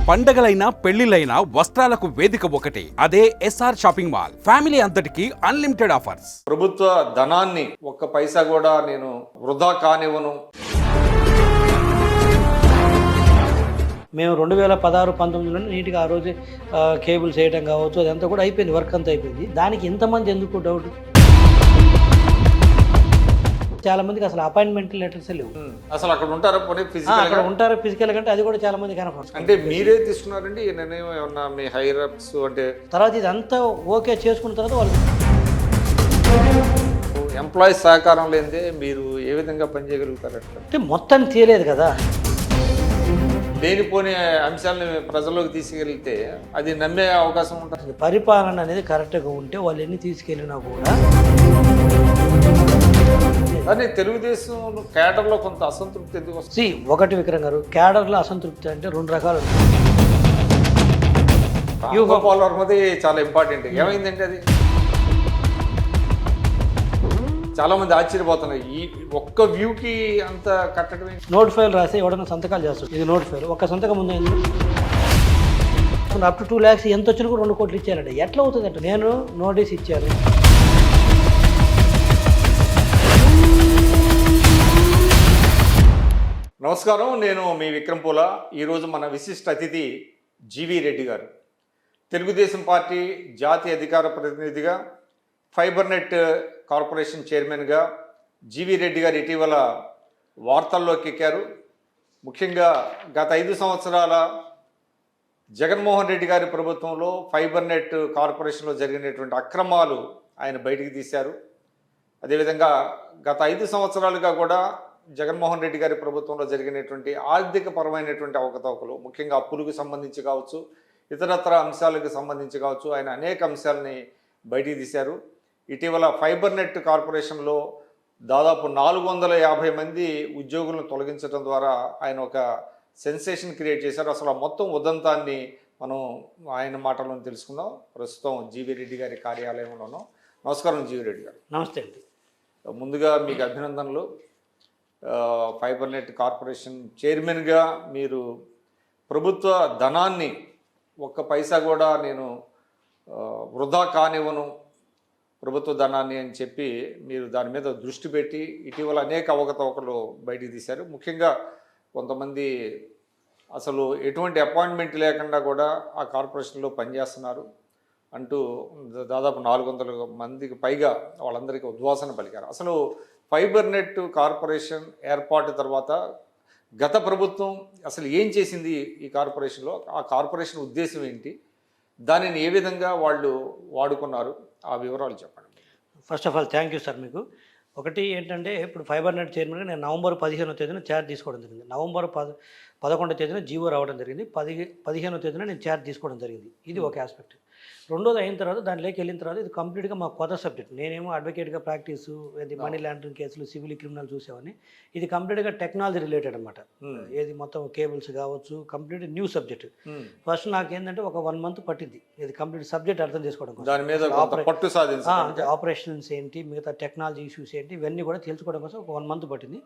పండగలైనా పెళ్లిలైనా వస్త్రాలకు వేదిక ఒకటే, అదే ఎస్ఆర్ షాపింగ్ మాల్. ఫ్యామిలీ అంతటికి అన్లిమిటెడ్ ఆఫర్స్. ప్రభుత్వ ధనాన్ని ఒక్క పైసా కూడా నేను వృధా కానివ్వను. మేము 2016-19లో నీట్గా ఆ రోజు కేబుల్స్ వేయడం కావచ్చు, అదంతా కూడా అయిపోయింది, వర్క్ అంతా అయిపోయింది. దానికి ఇంతమంది ఎందుకు డౌట్? చాలా మందికి అసలు అపాయింట్మెంట్ లెటర్స్ లేవు. అసలు అక్కడ ఉంటారా? పోనీ ఫిజికల్ అక్కడ ఉంటారు ఫిజికల్ కంటే అది కూడా చాలా మంది కనపడుతుంది. అంటే మీరే తీసుకున్నారండి ఈ నిర్ణయం? ఏమన్నా మీ హైయర్ అప్స్ అంటే తర్వాత ఇదంతా ఓకే చేసుకున్న తర్వాత వాళ్ళు ఎంప్లాయీస్ సహకారం లేనిదే మీరు ఏ విధంగా పనిచేయగలుగుతారు? అట్లా అంటే మొత్తం తీయలేదు కదా. లేనిపోని అంశాలను ప్రజల్లోకి తీసుకెళ్తే అది నమ్మే అవకాశం ఉంటుంది. పరిపాలన అనేది కరెక్ట్గా ఉంటే వాళ్ళు ఎన్ని తీసుకెళ్ళినా కూడా. కానీ తెలుగుదేశం కేడర్లో కొంత అసంతృప్తి ఎందుకు వస్తుంది? ఒకటి విక్రమ్ గారు, క్యాడర్లో అసంతృప్తి అంటే రెండు రకాలు. యూగోపాల్ వర్మది చాలా ఇంపార్టెంట్. ఏమైందంటే అది చాలా మంది ఆశ్చర్యపోతున్నారు. ఈ ఒక్క వ్యూకి అంత కట్టడమే. నోట్ ఫైల్ రాసి ఎవడన్నా సంతకాలు చేస్తాడు. ఇది నోట్ ఫైల్, ఒక్క సంతకం ముందు అప్ టు 2 lakhs ఎంత వచ్చినా కూడా 2 కోట్లు ఇచ్చారంటే ఎట్లా అవుతుంది అంటే నేను నోటీస్ ఇచ్చాను. నమస్కారం, నేను మీ విక్రమ్ పూల. ఈరోజు మన విశిష్ట అతిథి జీవీ రెడ్డి గారు, తెలుగుదేశం పార్టీ జాతీయ అధికార ప్రతినిధిగా, ఫైబర్నెట్ కార్పొరేషన్ చైర్మన్గా జీవీ రెడ్డి గారు ఇటీవల వార్తల్లోకి ఎక్కారు. ముఖ్యంగా గత 5 సంవత్సరాల జగన్మోహన్ రెడ్డి గారి ప్రభుత్వంలో ఫైబర్నెట్ కార్పొరేషన్లో జరిగినటువంటి అక్రమాలు ఆయన బయటికి తీశారు. అదేవిధంగా గత 5 సంవత్సరాలుగా కూడా జగన్మోహన్ రెడ్డి గారి ప్రభుత్వంలో జరిగినటువంటి ఆర్థిక పరమైనటువంటి అవకతవకలు, ముఖ్యంగా అప్పులకు సంబంధించి కావచ్చు, ఇతరత్ర అంశాలకు సంబంధించి కావచ్చు, ఆయన అనేక అంశాలని బయటికి తీశారు. ఇటీవల ఫైబర్నెట్ కార్పొరేషన్లో దాదాపు 450 మంది ఉద్యోగులను తొలగించడం ద్వారా ఆయన ఒక సెన్సేషన్ క్రియేట్ చేశారు. అసలు ఆ మొత్తం ఉదంతాన్ని మనం ఆయన మాటల్లో తెలుసుకుందాం. ప్రస్తుతం జీవీ రెడ్డి గారి కార్యాలయంలోనూ. నమస్కారం జీవీ రెడ్డి గారు. నమస్తే అండి. ముందుగా మీకు అభినందనలు. ఫైబర్నెట్ కార్పొరేషన్ చైర్మన్గా మీరు ప్రభుత్వ ధనాన్ని ఒక్క పైసా కూడా నేను వృధా కానివ్వను ప్రభుత్వ ధనాన్ని అని చెప్పి మీరు దాని మీద దృష్టి పెట్టి ఇటీవల అనేక అవకతవకలు బయటికి తీశారు. ముఖ్యంగా కొంతమంది అసలు ఎటువంటి అపాయింట్మెంట్ లేకుండా కూడా ఆ కార్పొరేషన్లో పనిచేస్తున్నారు అంటూ దాదాపు 400 మందికి పైగా వాళ్ళందరికీ ఉద్వాసన పలికారు. అసలు ఫైబర్నెట్ కార్పొరేషన్ ఏర్పాటు తర్వాత గత ప్రభుత్వం అసలు ఏం చేసింది ఈ కార్పొరేషన్లో? ఆ కార్పొరేషన్ ఉద్దేశం ఏంటి? దానిని ఏ విధంగా వాళ్ళు వాడుకున్నారు? ఆ వివరాలు చెప్పండి. First of all thank you sir. మీకు ఒకటి ఏంటంటే, ఇప్పుడు ఫైబర్నెట్ చైర్మన్గా నేను నవంబర్ 15వ తేదీన ఛార్జ్ తీసుకోవడం జరిగింది. నవంబర్ 11వ తేదీన జీవో రావడం జరిగింది. 15వ తేదీన నేను ఛార్జ్ తీసుకోవడం జరిగింది. ఇది ఒక ఆస్పెక్ట్. రెండోది అయిన తర్వాత దాంట్లోకి వెళ్ళిన తర్వాత ఇది కంప్లీట్గా మా కొత్త సబ్జెక్ట్. నేనేమో అడ్వకేట్గా ప్రాక్టీసు, ఏది మనీ లాండరింగ్ కేసులు, సివిల్ క్రిమినల్ చూసేవాడిని. ఇది కంప్లీట్గా టెక్నాలజీ రిలేటెడ్ అనమాట. ఏది మొత్తం కేబుల్స్ కావచ్చు, కంప్లీట్ న్యూ సబ్జెక్ట్. ఫస్ట్ నాకు ఏంటంటే ఒక 1 month పట్టింది ఇది కంప్లీట్ సబ్జెక్ట్ అర్థం చేసుకోవడం కోసం. దాని మీద పట్టు సాధించాలి. ఆపరేషన్స్ ఏంటి, మిగతా టెక్నాలజీ ఇష్యూస్ ఏంటి, ఇవన్నీ కూడా తెలుసుకోవడం కోసం ఒక 1 month పట్టింది.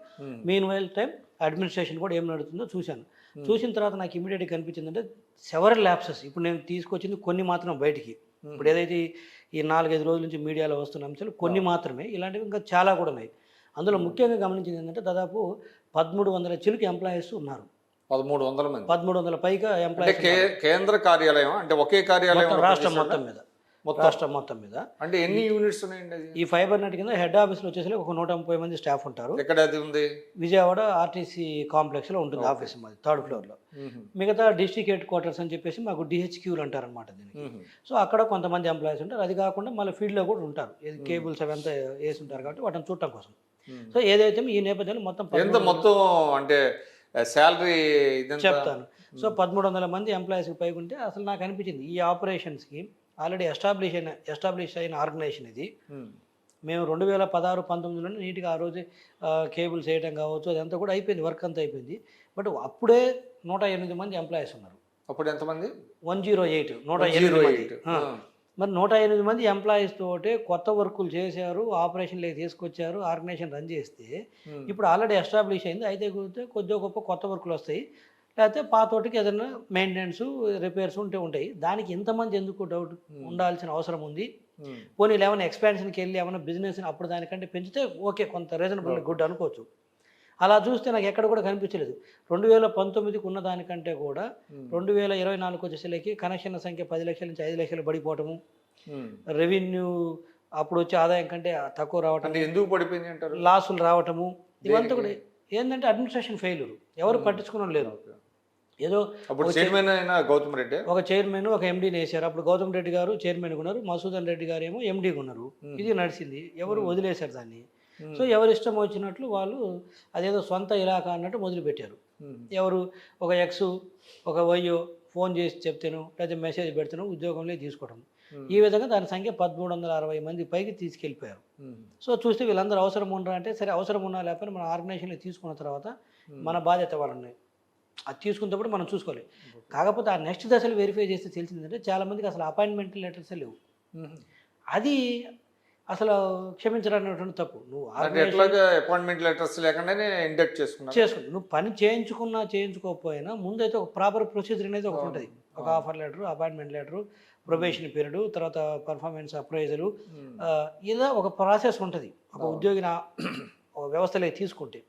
మీన్ వైల్ టైం అడ్మినిస్ట్రేషన్ కూడా ఏం నడుతుందో చూశాను. చూసిన తర్వాత నాకు ఇమీడియట్గా కనిపించింది అంటే సెవరల్ ల్యాప్సెస్. ఇప్పుడు నేను తీసుకొచ్చింది కొన్ని మాత్రం బయటికి. ఇప్పుడు ఏదైతే ఈ 4-5 రోజుల నుంచి మీడియాలో వస్తున్న అంశాలు కొన్ని మాత్రమే, ఇలాంటివి ఇంకా చాలా కూడా ఉన్నాయి. అందులో ముఖ్యంగా గమనించింది ఏంటంటే దాదాపు 1300 చిలుకు ఎంప్లాయీస్ ఉన్నారు. 1300 మంది, 1300 పైగా ఎంప్లాయీస్. కేంద్ర కార్యాలయం అంటే ఒకే కార్యాలయం రాష్ట్రం మొత్తం మీద. రాష్ట్రం మొత్తం మీద అంటే ఎన్ని యూనిట్స్ ఉన్నాయండి? ఈ ఫైబర్నెట్ కింద హెడ్ ఆఫీస్లో వచ్చేసి ఒక 130 మంది స్టాఫ్ ఉంటారు. ఎక్కడ అది ఉంది? విజయవాడ ఆర్టీసీ కాంప్లెక్స్లో ఉంటుంది ఆఫీస్ మాది, 3rd floorలో. మిగతా డిస్ట్రిక్ట్ హెడ్ క్వార్టర్స్ అని చెప్పేసి మాకు డిహెచ్క్యూలు అంటారనమాట దీనికి. సో అక్కడ కొంతమంది ఎంప్లాయీస్ ఉంటారు. అది కాకుండా మళ్ళీ ఫీల్డ్లో కూడా ఉంటారు. కేబుల్స్ అవి అంతా వేసి ఉంటారు కాబట్టి వాటిని చూడటం కోసం. సో ఏదైతే ఈ నేపథ్యంలో మొత్తం అంటే శాలరీ చెప్తాను. సో 1300 మంది ఎంప్లాయీస్కి పైగా ఉంటే అసలు నాకు అనిపించింది ఈ ఆపరేషన్స్కి ఆల్రెడీ ఎస్టాబ్లిష్ అయిన ఆర్గనైజేషన్ ఇది. మేము 2016-19లో నీట్గా ఆ రోజు కేబుల్స్ వేయడం కావచ్చు, అదంతా కూడా అయిపోయింది, వర్క్ అంతా అయిపోయింది. బట్ అప్పుడే 108 మంది ఎంప్లాయీస్ ఉన్నారు. అప్పుడు ఎంతమంది? 108 108. మరి 108 మంది ఎంప్లాయీస్ తోటే కొత్త వర్కులు చేశారు, ఆపరేషన్లోకి తీసుకొచ్చారు, ఆర్గనైజేషన్ రన్ చేస్తే ఇప్పుడు ఆల్రెడీ ఎస్టాబ్లిష్ అయింది. అయితే కొద్దిగా గొప్ప కొత్త వర్కులు వస్తాయి. లేకపోతే పాతోటికి ఏదైనా మెయింటెనెన్స్ రిపేర్స్ ఉంటాయి. దానికి ఇంతమంది ఎందుకు డౌట్ ఉండాల్సిన అవసరం ఉంది? పోనీ ఏమైనా ఎక్స్పాన్షన్కి వెళ్ళి ఏమైనా బిజినెస్ అప్పుడు దానికంటే పెంచితే ఓకే, కొంత రీజనబుల్ గుడ్ అనుకోవచ్చు. అలా చూస్తే నాకు ఎక్కడ కూడా కనిపించలేదు. 2019కి ఉన్న దానికంటే కూడా 2024 వచ్చేసరికి కనెక్షన్ల సంఖ్య 10 లక్షల నుంచి 5 లక్షలు పడిపోవటము, రెవెన్యూ అప్పుడు వచ్చే ఆదాయం కంటే తక్కువ రావటం, అంటే ఎందుకు పడిపోయింది అంటారు? లాసులు రావటము, ఇవంతా కూడా ఏంటంటే అడ్మినిస్ట్రేషన్ ఫెయిల్యూర్. ఎవరు పట్టించుకోవడం లేదు. ఏదో అప్పుడు చైర్మన్ అయిన గౌతమ్ రెడ్డి ఒక చైర్మన్ ఒక ఎండీని వేశారు. అప్పుడు గౌతమ్ రెడ్డి గారు చైర్మన్గా ఉన్నారు, మసూదన్ రెడ్డి గారు ఏమో ఎండీగా ఉన్నారు. ఇది నడిచింది. ఎవరు వదిలేశారు దాన్ని. సో ఎవరు ఇష్టం వచ్చినట్లు వాళ్ళు అదేదో సొంత ఇలాకా అన్నట్టు మొదలుపెట్టారు. ఎవరు ఒక ఎక్స్ ఒక వైయో ఫోన్ చేసి చెప్తాను లేదా మెసేజ్ పెడతాను ఉద్యోగంలో తీసుకోవడం. ఈ విధంగా దాని సంఖ్య 1360 మంది పైకి తీసుకెళ్ళిపోయారు. సో చూస్తే వీళ్ళందరూ అవసరం ఉండరా అంటే సరే, అవసరం ఉన్నా లేకపోతే మన ఆర్గనైజేషన్లో తీసుకున్న తర్వాత మన బాధ్యత వాళ్ళని అది తీసుకున్నప్పుడు మనం చూసుకోవాలి. కాకపోతే ఆ నెక్స్ట్ దశలు వెరిఫై చేస్తే తెలిసిందంటే చాలామందికి అసలు అపాయింట్మెంట్ లెటర్సే లేవు. అది అసలు క్షమించడానికి తప్పు. నువ్వు అపాయింట్మెంట్ లెటర్స్ లేకుండానే ఇండక్ట్ చేసుకున్నా నువ్వు పని చేయించుకున్నా చేయించుకోకపోయినా ముందైతే ఒక ప్రాపర్ ప్రొసీజర్ అనేది ఒకటి ఉంటుంది. ఒక offer letter, appointment letter, probation period, తర్వాత పర్ఫార్మెన్స్ అప్రైజలు, ఇలా ఒక ప్రాసెస్ ఉంటుంది ఒక ఉద్యోగిని ఒక వ్యవస్థలో తీసుకుంటే.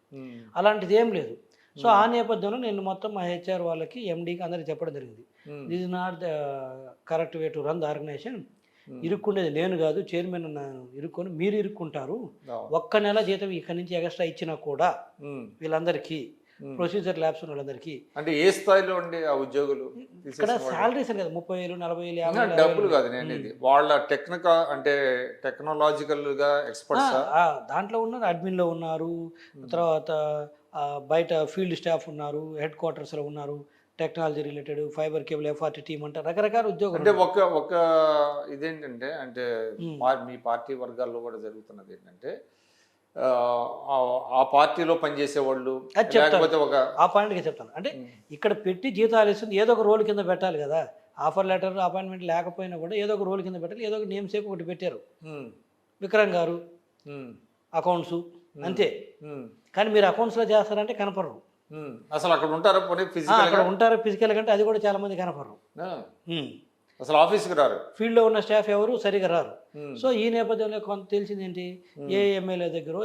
అలాంటిది ఏం లేదు. సో ఆ నేపథ్యంలో నేను మొత్తం మా హెచ్ఆర్ వాళ్ళకి ఎండీకి అందరికి చెప్పడం జరిగింది. This is not the correct way to run the organisation. ఇరుక్కుండేది నేను కాదు, చైర్మన్ ఇరుక్కొని మీరు ఇరుక్కుంటారు. ఒక్క నెల జీతం ఇక్కడి నుంచి ఎక్స్ట్రా ఇచ్చినా కూడా వీళ్ళందరికీ ప్రొసీజర్ ల్యాబ్స్ ఉన్న వాళ్ళందరికీ. అంటే ఏ స్థాయిలో ఉండే ఆ ఉద్యోగులు ఇక్కడ శాలరీస్ కదా 30,000, 40,000, 50,000 డబ్బులు కాదు నేను వాళ్ళ టెక్నాలజికల్ గా ఎక్స్పర్ట్స్ దాంట్లో ఉన్నారు. అడ్మిన్లో ఉన్నారు, తర్వాత బయట ఫీల్డ్ స్టాఫ్ ఉన్నారు, హెడ్ క్వార్టర్స్లో ఉన్నారు, technology related, fibre cable, FRT team అంటే రకరకాల ఉద్యోగాలు. అంటే ఒక ఇదేంటంటే అంటే మీ పార్టీ వర్గాల్లో కూడా జరుగుతున్నది ఏంటంటే ఆ పార్టీలో పనిచేసే వాళ్ళు లేకపోతే ఒక ఆ పాయింట్గా చెప్తాను. అంటే ఇక్కడ పెట్టి జీతాలు ఇస్తుంది ఏదో ఒక రోల్ కింద పెట్టాలి కదా. ఆఫర్ లెటర్ అపాయింట్మెంట్ లేకపోయినా కూడా ఏదో ఒక రోల్ కింద పెట్టాలి. ఏదో ఒక నేమ్ సేపు ఒకటి పెట్టారు, విక్రమ్ గారు అకౌంట్స్ అంతే. కానీ మీరు అకౌంట్స్లో చేస్తారంటే కనపడరు. అసలు అక్కడ ఉంటారా? అక్కడ ఉంటారు ఫిజికల్ కంటే అది కూడా చాలా మంది కనపడరు. అసలు ఆఫీస్కి రారు, ఫీల్డ్లో ఉన్న స్టాఫ్ ఎవరు సరిగా రారు. సో ఈ నేపథ్యంలో కొంత తెలిసింది ఏంటి, ఏ ఎమ్మెల్యే దగ్గర,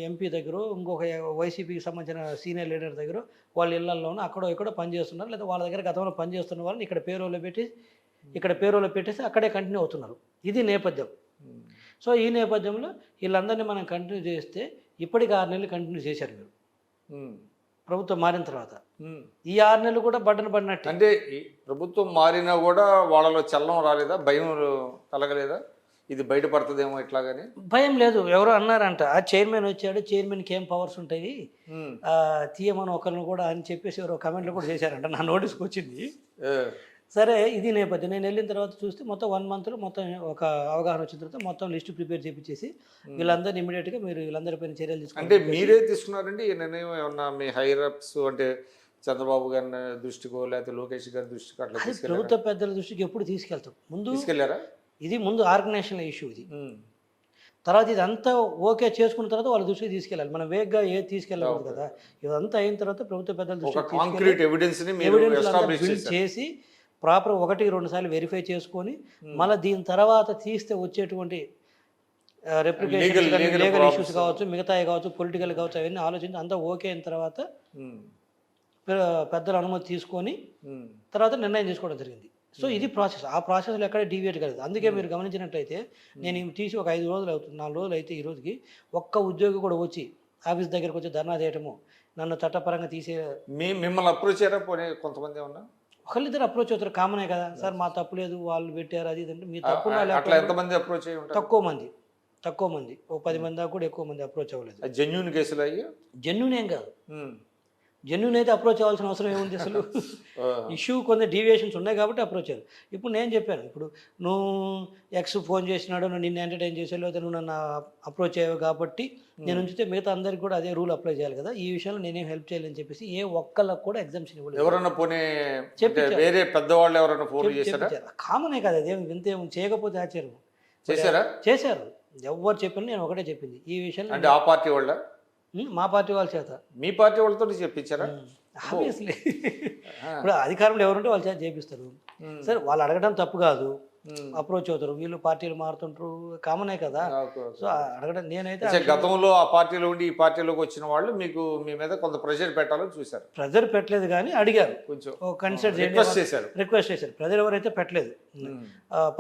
ఎంపీ దగ్గర, ఇంకొక వైసీపీకి సంబంధించిన సీనియర్ లీడర్ దగ్గర వాళ్ళ ఇళ్లలోనూ అక్కడో ఇక్కడ పనిచేస్తున్నారు. లేదా వాళ్ళ దగ్గర గతంలో పనిచేస్తున్న వాళ్ళని ఇక్కడ పేరోలో పెట్టేసి అక్కడే కంటిన్యూ అవుతున్నారు. ఇది నేపథ్యం. సో ఈ నేపథ్యంలో వీళ్ళందరినీ మనం కంటిన్యూ చేస్తే ఇప్పటికి 6 నెలలు కంటిన్యూ చేశారు మీరు ప్రభుత్వం మారిన తర్వాత. ఈ 6 నెలలు కూడా బట్టన పడినట్టు. అంటే ప్రభుత్వం మారినా కూడా వాళ్ళలో చల్లం రాలేదా? భయం కలగలేదా? ఇది బయటపడుతుందేమో ఇట్లాగని భయం లేదు. ఎవరో అన్నారంట, ఆ చైర్మన్ వచ్చాడు, చైర్మన్కి ఏం పవర్స్ ఉంటాయి తీయమని ఒకరిని కూడా అని చెప్పేసి ఎవరో కమెంట్లు కూడా చేశారంట. నా నోటీస్కి వచ్చింది. సరే ఇది నేపథ్యం. నేను వెళ్ళిన తర్వాత చూస్తే మొత్తం 1 మంత్లో మొత్తం ఒక అవగాహన వచ్చిన తర్వాత మొత్తం లిస్టు ప్రిపేర్ చేయించేసి వీళ్ళందరినీ ఇమీడియట్గా మీరు వీళ్ళందరిపైన చర్యలు తీసుకుంటే. అంటే మీరే తీసుకున్నారండి ఈ నిర్ణయం? ఏమన్నా మీ హైరప్స్ అంటే చంద్రబాబు గారి దృష్టికో లేకపోతే లోకేష్ గారి దృష్టికో అట్లా ప్రభుత్వ పెద్దల దృష్టికి ఎప్పుడు తీసుకెళ్తాం? ముందు తీసుకెళ్లారా? ఇది ముందు ఆర్గనైజేషన్ ఇష్యూ ఇది. తర్వాత ఇదంతా ఓకే చేసుకున్న తర్వాత వాళ్ళ దృష్టికి తీసుకెళ్ళాలి. మనం వేగ్గా ఏది తీసుకెళ్ళకూడదు కదా. ఇదంతా అయిన తర్వాత ప్రభుత్వ పెద్దల దృష్టికి బిల్డ్ చేసి ప్రాపర్ 1-2 సార్లు వెరిఫై చేసుకొని మళ్ళీ దీని తర్వాత తీస్తే వచ్చేటువంటి రెప్లికేషన్ లీగల్ ఇష్యూస్ కావచ్చు, మిగతాయి కావచ్చు, పొలిటికల్ కావచ్చు, అవన్నీ ఆలోచించి అంతా ఓకే అయిన తర్వాత పెద్దల అనుమతి తీసుకొని తర్వాత నిర్ణయం తీసుకోవడం జరిగింది. సో ఇది ప్రాసెస్. ఆ ప్రాసెస్లో ఎక్కడ డీవియేట్ కాలేదు. అందుకే మీరు గమనించినట్లయితే నేను తీసి ఒక 5 రోజులు అవుతుంది, 4 రోజులు అయితే ఈ రోజుకి ఒక్క ఉద్యోగి కూడా వచ్చి ఆఫీస్ దగ్గరకు వచ్చి ధర్నా చేయటము, నన్ను చట్టపరంగా మిమ్మల్ని అప్రోచ్ అయ్యారా? కొంతమంది ఏమన్నా ఒకళ్ళిద్దరు అప్రోచ్ అవుతారు, కామనే కదా సార్, మా తప్పు లేదు, వాళ్ళు పెట్టారు అది అంటే మీ తప్పు. తక్కువ మంది ఓ 10 మంది దాకా కూడా ఎక్కువ మంది అప్రోచ్ అవ్వలేదు. జెన్యూన్ కేసులు అయ్యి జెన్యూన్ ఏం కాదు. జెన్యూన్ అయితే అప్రోచ్ అవ్వాల్సిన అవసరం ఏముంది అసలు? ఇష్యూ కొన్ని డీవియేషన్స్ ఉన్నాయి కాబట్టి అప్రోచ్ అయ్యారు. ఇప్పుడు నేను చెప్పాను, ఇప్పుడు నువ్వు ఎక్స్ ఫోన్ చేసినాడు, నువ్వు నిన్ను ఎంటర్టైన్ చేసావు, లేదా నువ్వు నన్ను అప్రోచ్ అయ్యావు కాబట్టి నేను ఉంచితే మిగతా అందరికి కూడా అదే రూల్ అప్లై చేయాలి కదా. ఈ విషయంలో నేనేం హెల్ప్ చేయాలని చెప్పేసి ఏ ఒక్కళ్ళకు కూడా ఎగ్జామ్షన్ ఇవ్వలేదు. ఎవరన్నా పోనీ వేరే పెద్దవాళ్ళు ఎవరైనా ఫోన్ చేశారా? కామనే కదా, అదేం వింత చేయకపోతే ఆశ్చర్యం. చేశారు. ఎవరు చెప్పినా నేను ఒకటే చెప్పింది ఈ విషయంలో. అంటే ఆ పార్టీ వాళ్ళ మా పార్టీ వాళ్ళ చేత. మీ పార్టీ వాళ్ళతో చెప్పించారా? ఆబ్వియస్లీ ఇప్పుడు అధికారంలో ఎవరుంటే వాళ్ళు చేత చేపిస్తారు. సరే వాళ్ళు అడగడం తప్పు కాదు, అప్రోచ్ అవుతారు, వీళ్ళు పార్టీలు మారుతుంటారు, కామనే కదా. సో అడగడం నేనైతే గతంలో ఆ పార్టీలో ఉండి ఈ పార్టీలోకి వచ్చిన వాళ్ళు మీకు మీ మీద కొంత ప్రెషర్ పెట్టాలని చూశారు, ప్రెజర్ పెట్టలేదు కానీ అడిగారు, కొంచెం కన్సిడర్ రిక్వెస్ట్ చేశారు. రిక్వెస్ట్ చేశారు. ప్రజలు ఎవరైతే పెట్టలేదు,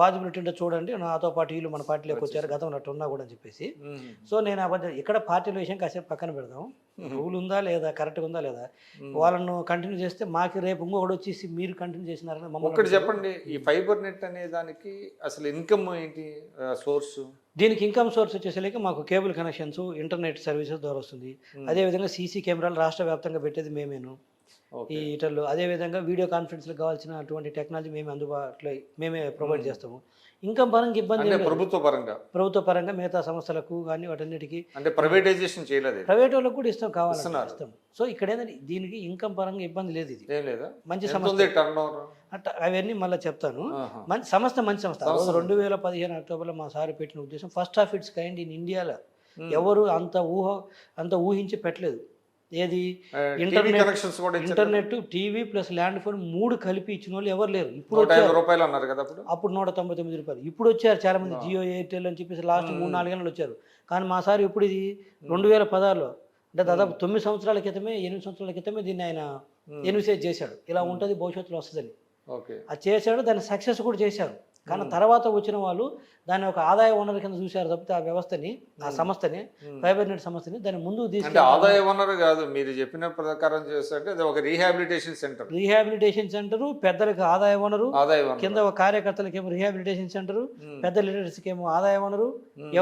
పాసిబిలిటీ ఉంటే చూడండి, నాతో పాటు వీళ్ళు మన పార్టీలోకి వచ్చారు గతంలో అట్టు ఉన్నా కూడా అని చెప్పేసి. సో నేను అబద్ధం ఇక్కడ పార్టీల విషయం కాసేపు పక్కన పెడదాం, రూల్ ఉందా లేదా, కరెక్ట్గా ఉందా లేదా, వాళ్ళను కంటిన్యూ చేస్తే మాకు రేపు ఇంకొకటి వచ్చేసి మీరు కంటిన్యూ చేసినారని మమ్మల్ని ఒకటి చెప్పండి, ఈ ఫైబర్ నెట్ అనే దానికి అసలు ఇన్కమ్ ఏంటి, సోర్స్? దీనికి ఇన్కమ్ సోర్స్ వచ్చేసరికి మాకు కేబుల్ కనెక్షన్స్, ఇంటర్నెట్ సర్వీసెస్ ద్వారా వస్తుంది. అదేవిధంగా సీసీ కెమెరాలు రాష్ట్ర వ్యాప్తంగా పెట్టేది మేమేను ఈ ఈటర్లు. అదేవిధంగా వీడియో కాన్ఫరెన్స్లకు కావాల్సిన అటువంటి టెక్నాలజీ మేమే అందుబాటులో మేమే ప్రొవైడ్ చేస్తాము. ఇన్కమ్ పరంగా ఇబ్బంది లేదు. ప్రభుత్వ పరంగా మిగతా సంస్థలకు కానీ వాటన్నిటికీ, అంటే ప్రైవేటైజేషన్ చేయలేదు, ప్రైవేట్ వాళ్ళకు కూడా ఇస్తాం, కావాలని ఇస్తాం. సో ఇక్కడ ఏంటంటే దీనికి ఇన్కమ్ పరంగా ఇబ్బంది లేదు. ఇది మంచి సంస్థ, అట్లా అవన్నీ మళ్ళీ చెప్తాను. మంచి సంస్థ, మంచి సంస్థ. 2015 అక్టోబర్లో మా సార్ పెట్టిన ఉద్దేశం first of it's kind in ఇండియాలో. ఎవరు అంత ఊహించి పెట్టలేదు. ఏది internet, TV plus land phone 3 కలిపి ఇచ్చిన వాళ్ళు ఎవరు లేరు. ఇప్పుడు అప్పుడు 199 రూపాయలు. ఇప్పుడు వచ్చారు చాలా మంది, జియో, ఎయిర్టెల్ అని చెప్పేసి లాస్ట్ 3-4 ఏళ్ళు వచ్చారు. కానీ మా సార్ ఇప్పుడు ఇది 2016లో, అంటే దాదాపు 9 సంవత్సరాల క్రితమే, 8 సంవత్సరాల క్రితమే దీన్ని ఆయన ఎన్విసేజ్ చేశాడు, ఇలా ఉంటుంది భవిష్యత్తులో వస్తుందని. అది చేశాడు, దాన్ని సక్సెస్ కూడా చేశారు. కానీ తర్వాత వచ్చిన వాళ్ళు దాన్ని ఒక ఆదాయ వనరు కింద చూశారు తప్పితే ఆ వ్యవస్థని, ఆ సంస్థని, ఫైబర్ నెట్ సంస్థని దాన్ని ముందుకు తీసుకు ఆదాయ వనరు కాదు, మీరు చెప్పిన ప్రకారం చేస్తే అది ఒక రీహాబిలిటేషన్ సెంటర్. పెద్దలకు ఆదాయ వనరు, కింద కార్యకర్తలకి ఏమో రీహాబిలిటేషన్ సెంటర్, పెద్ద లీడర్స్కి ఏమో ఆదాయ వనరు.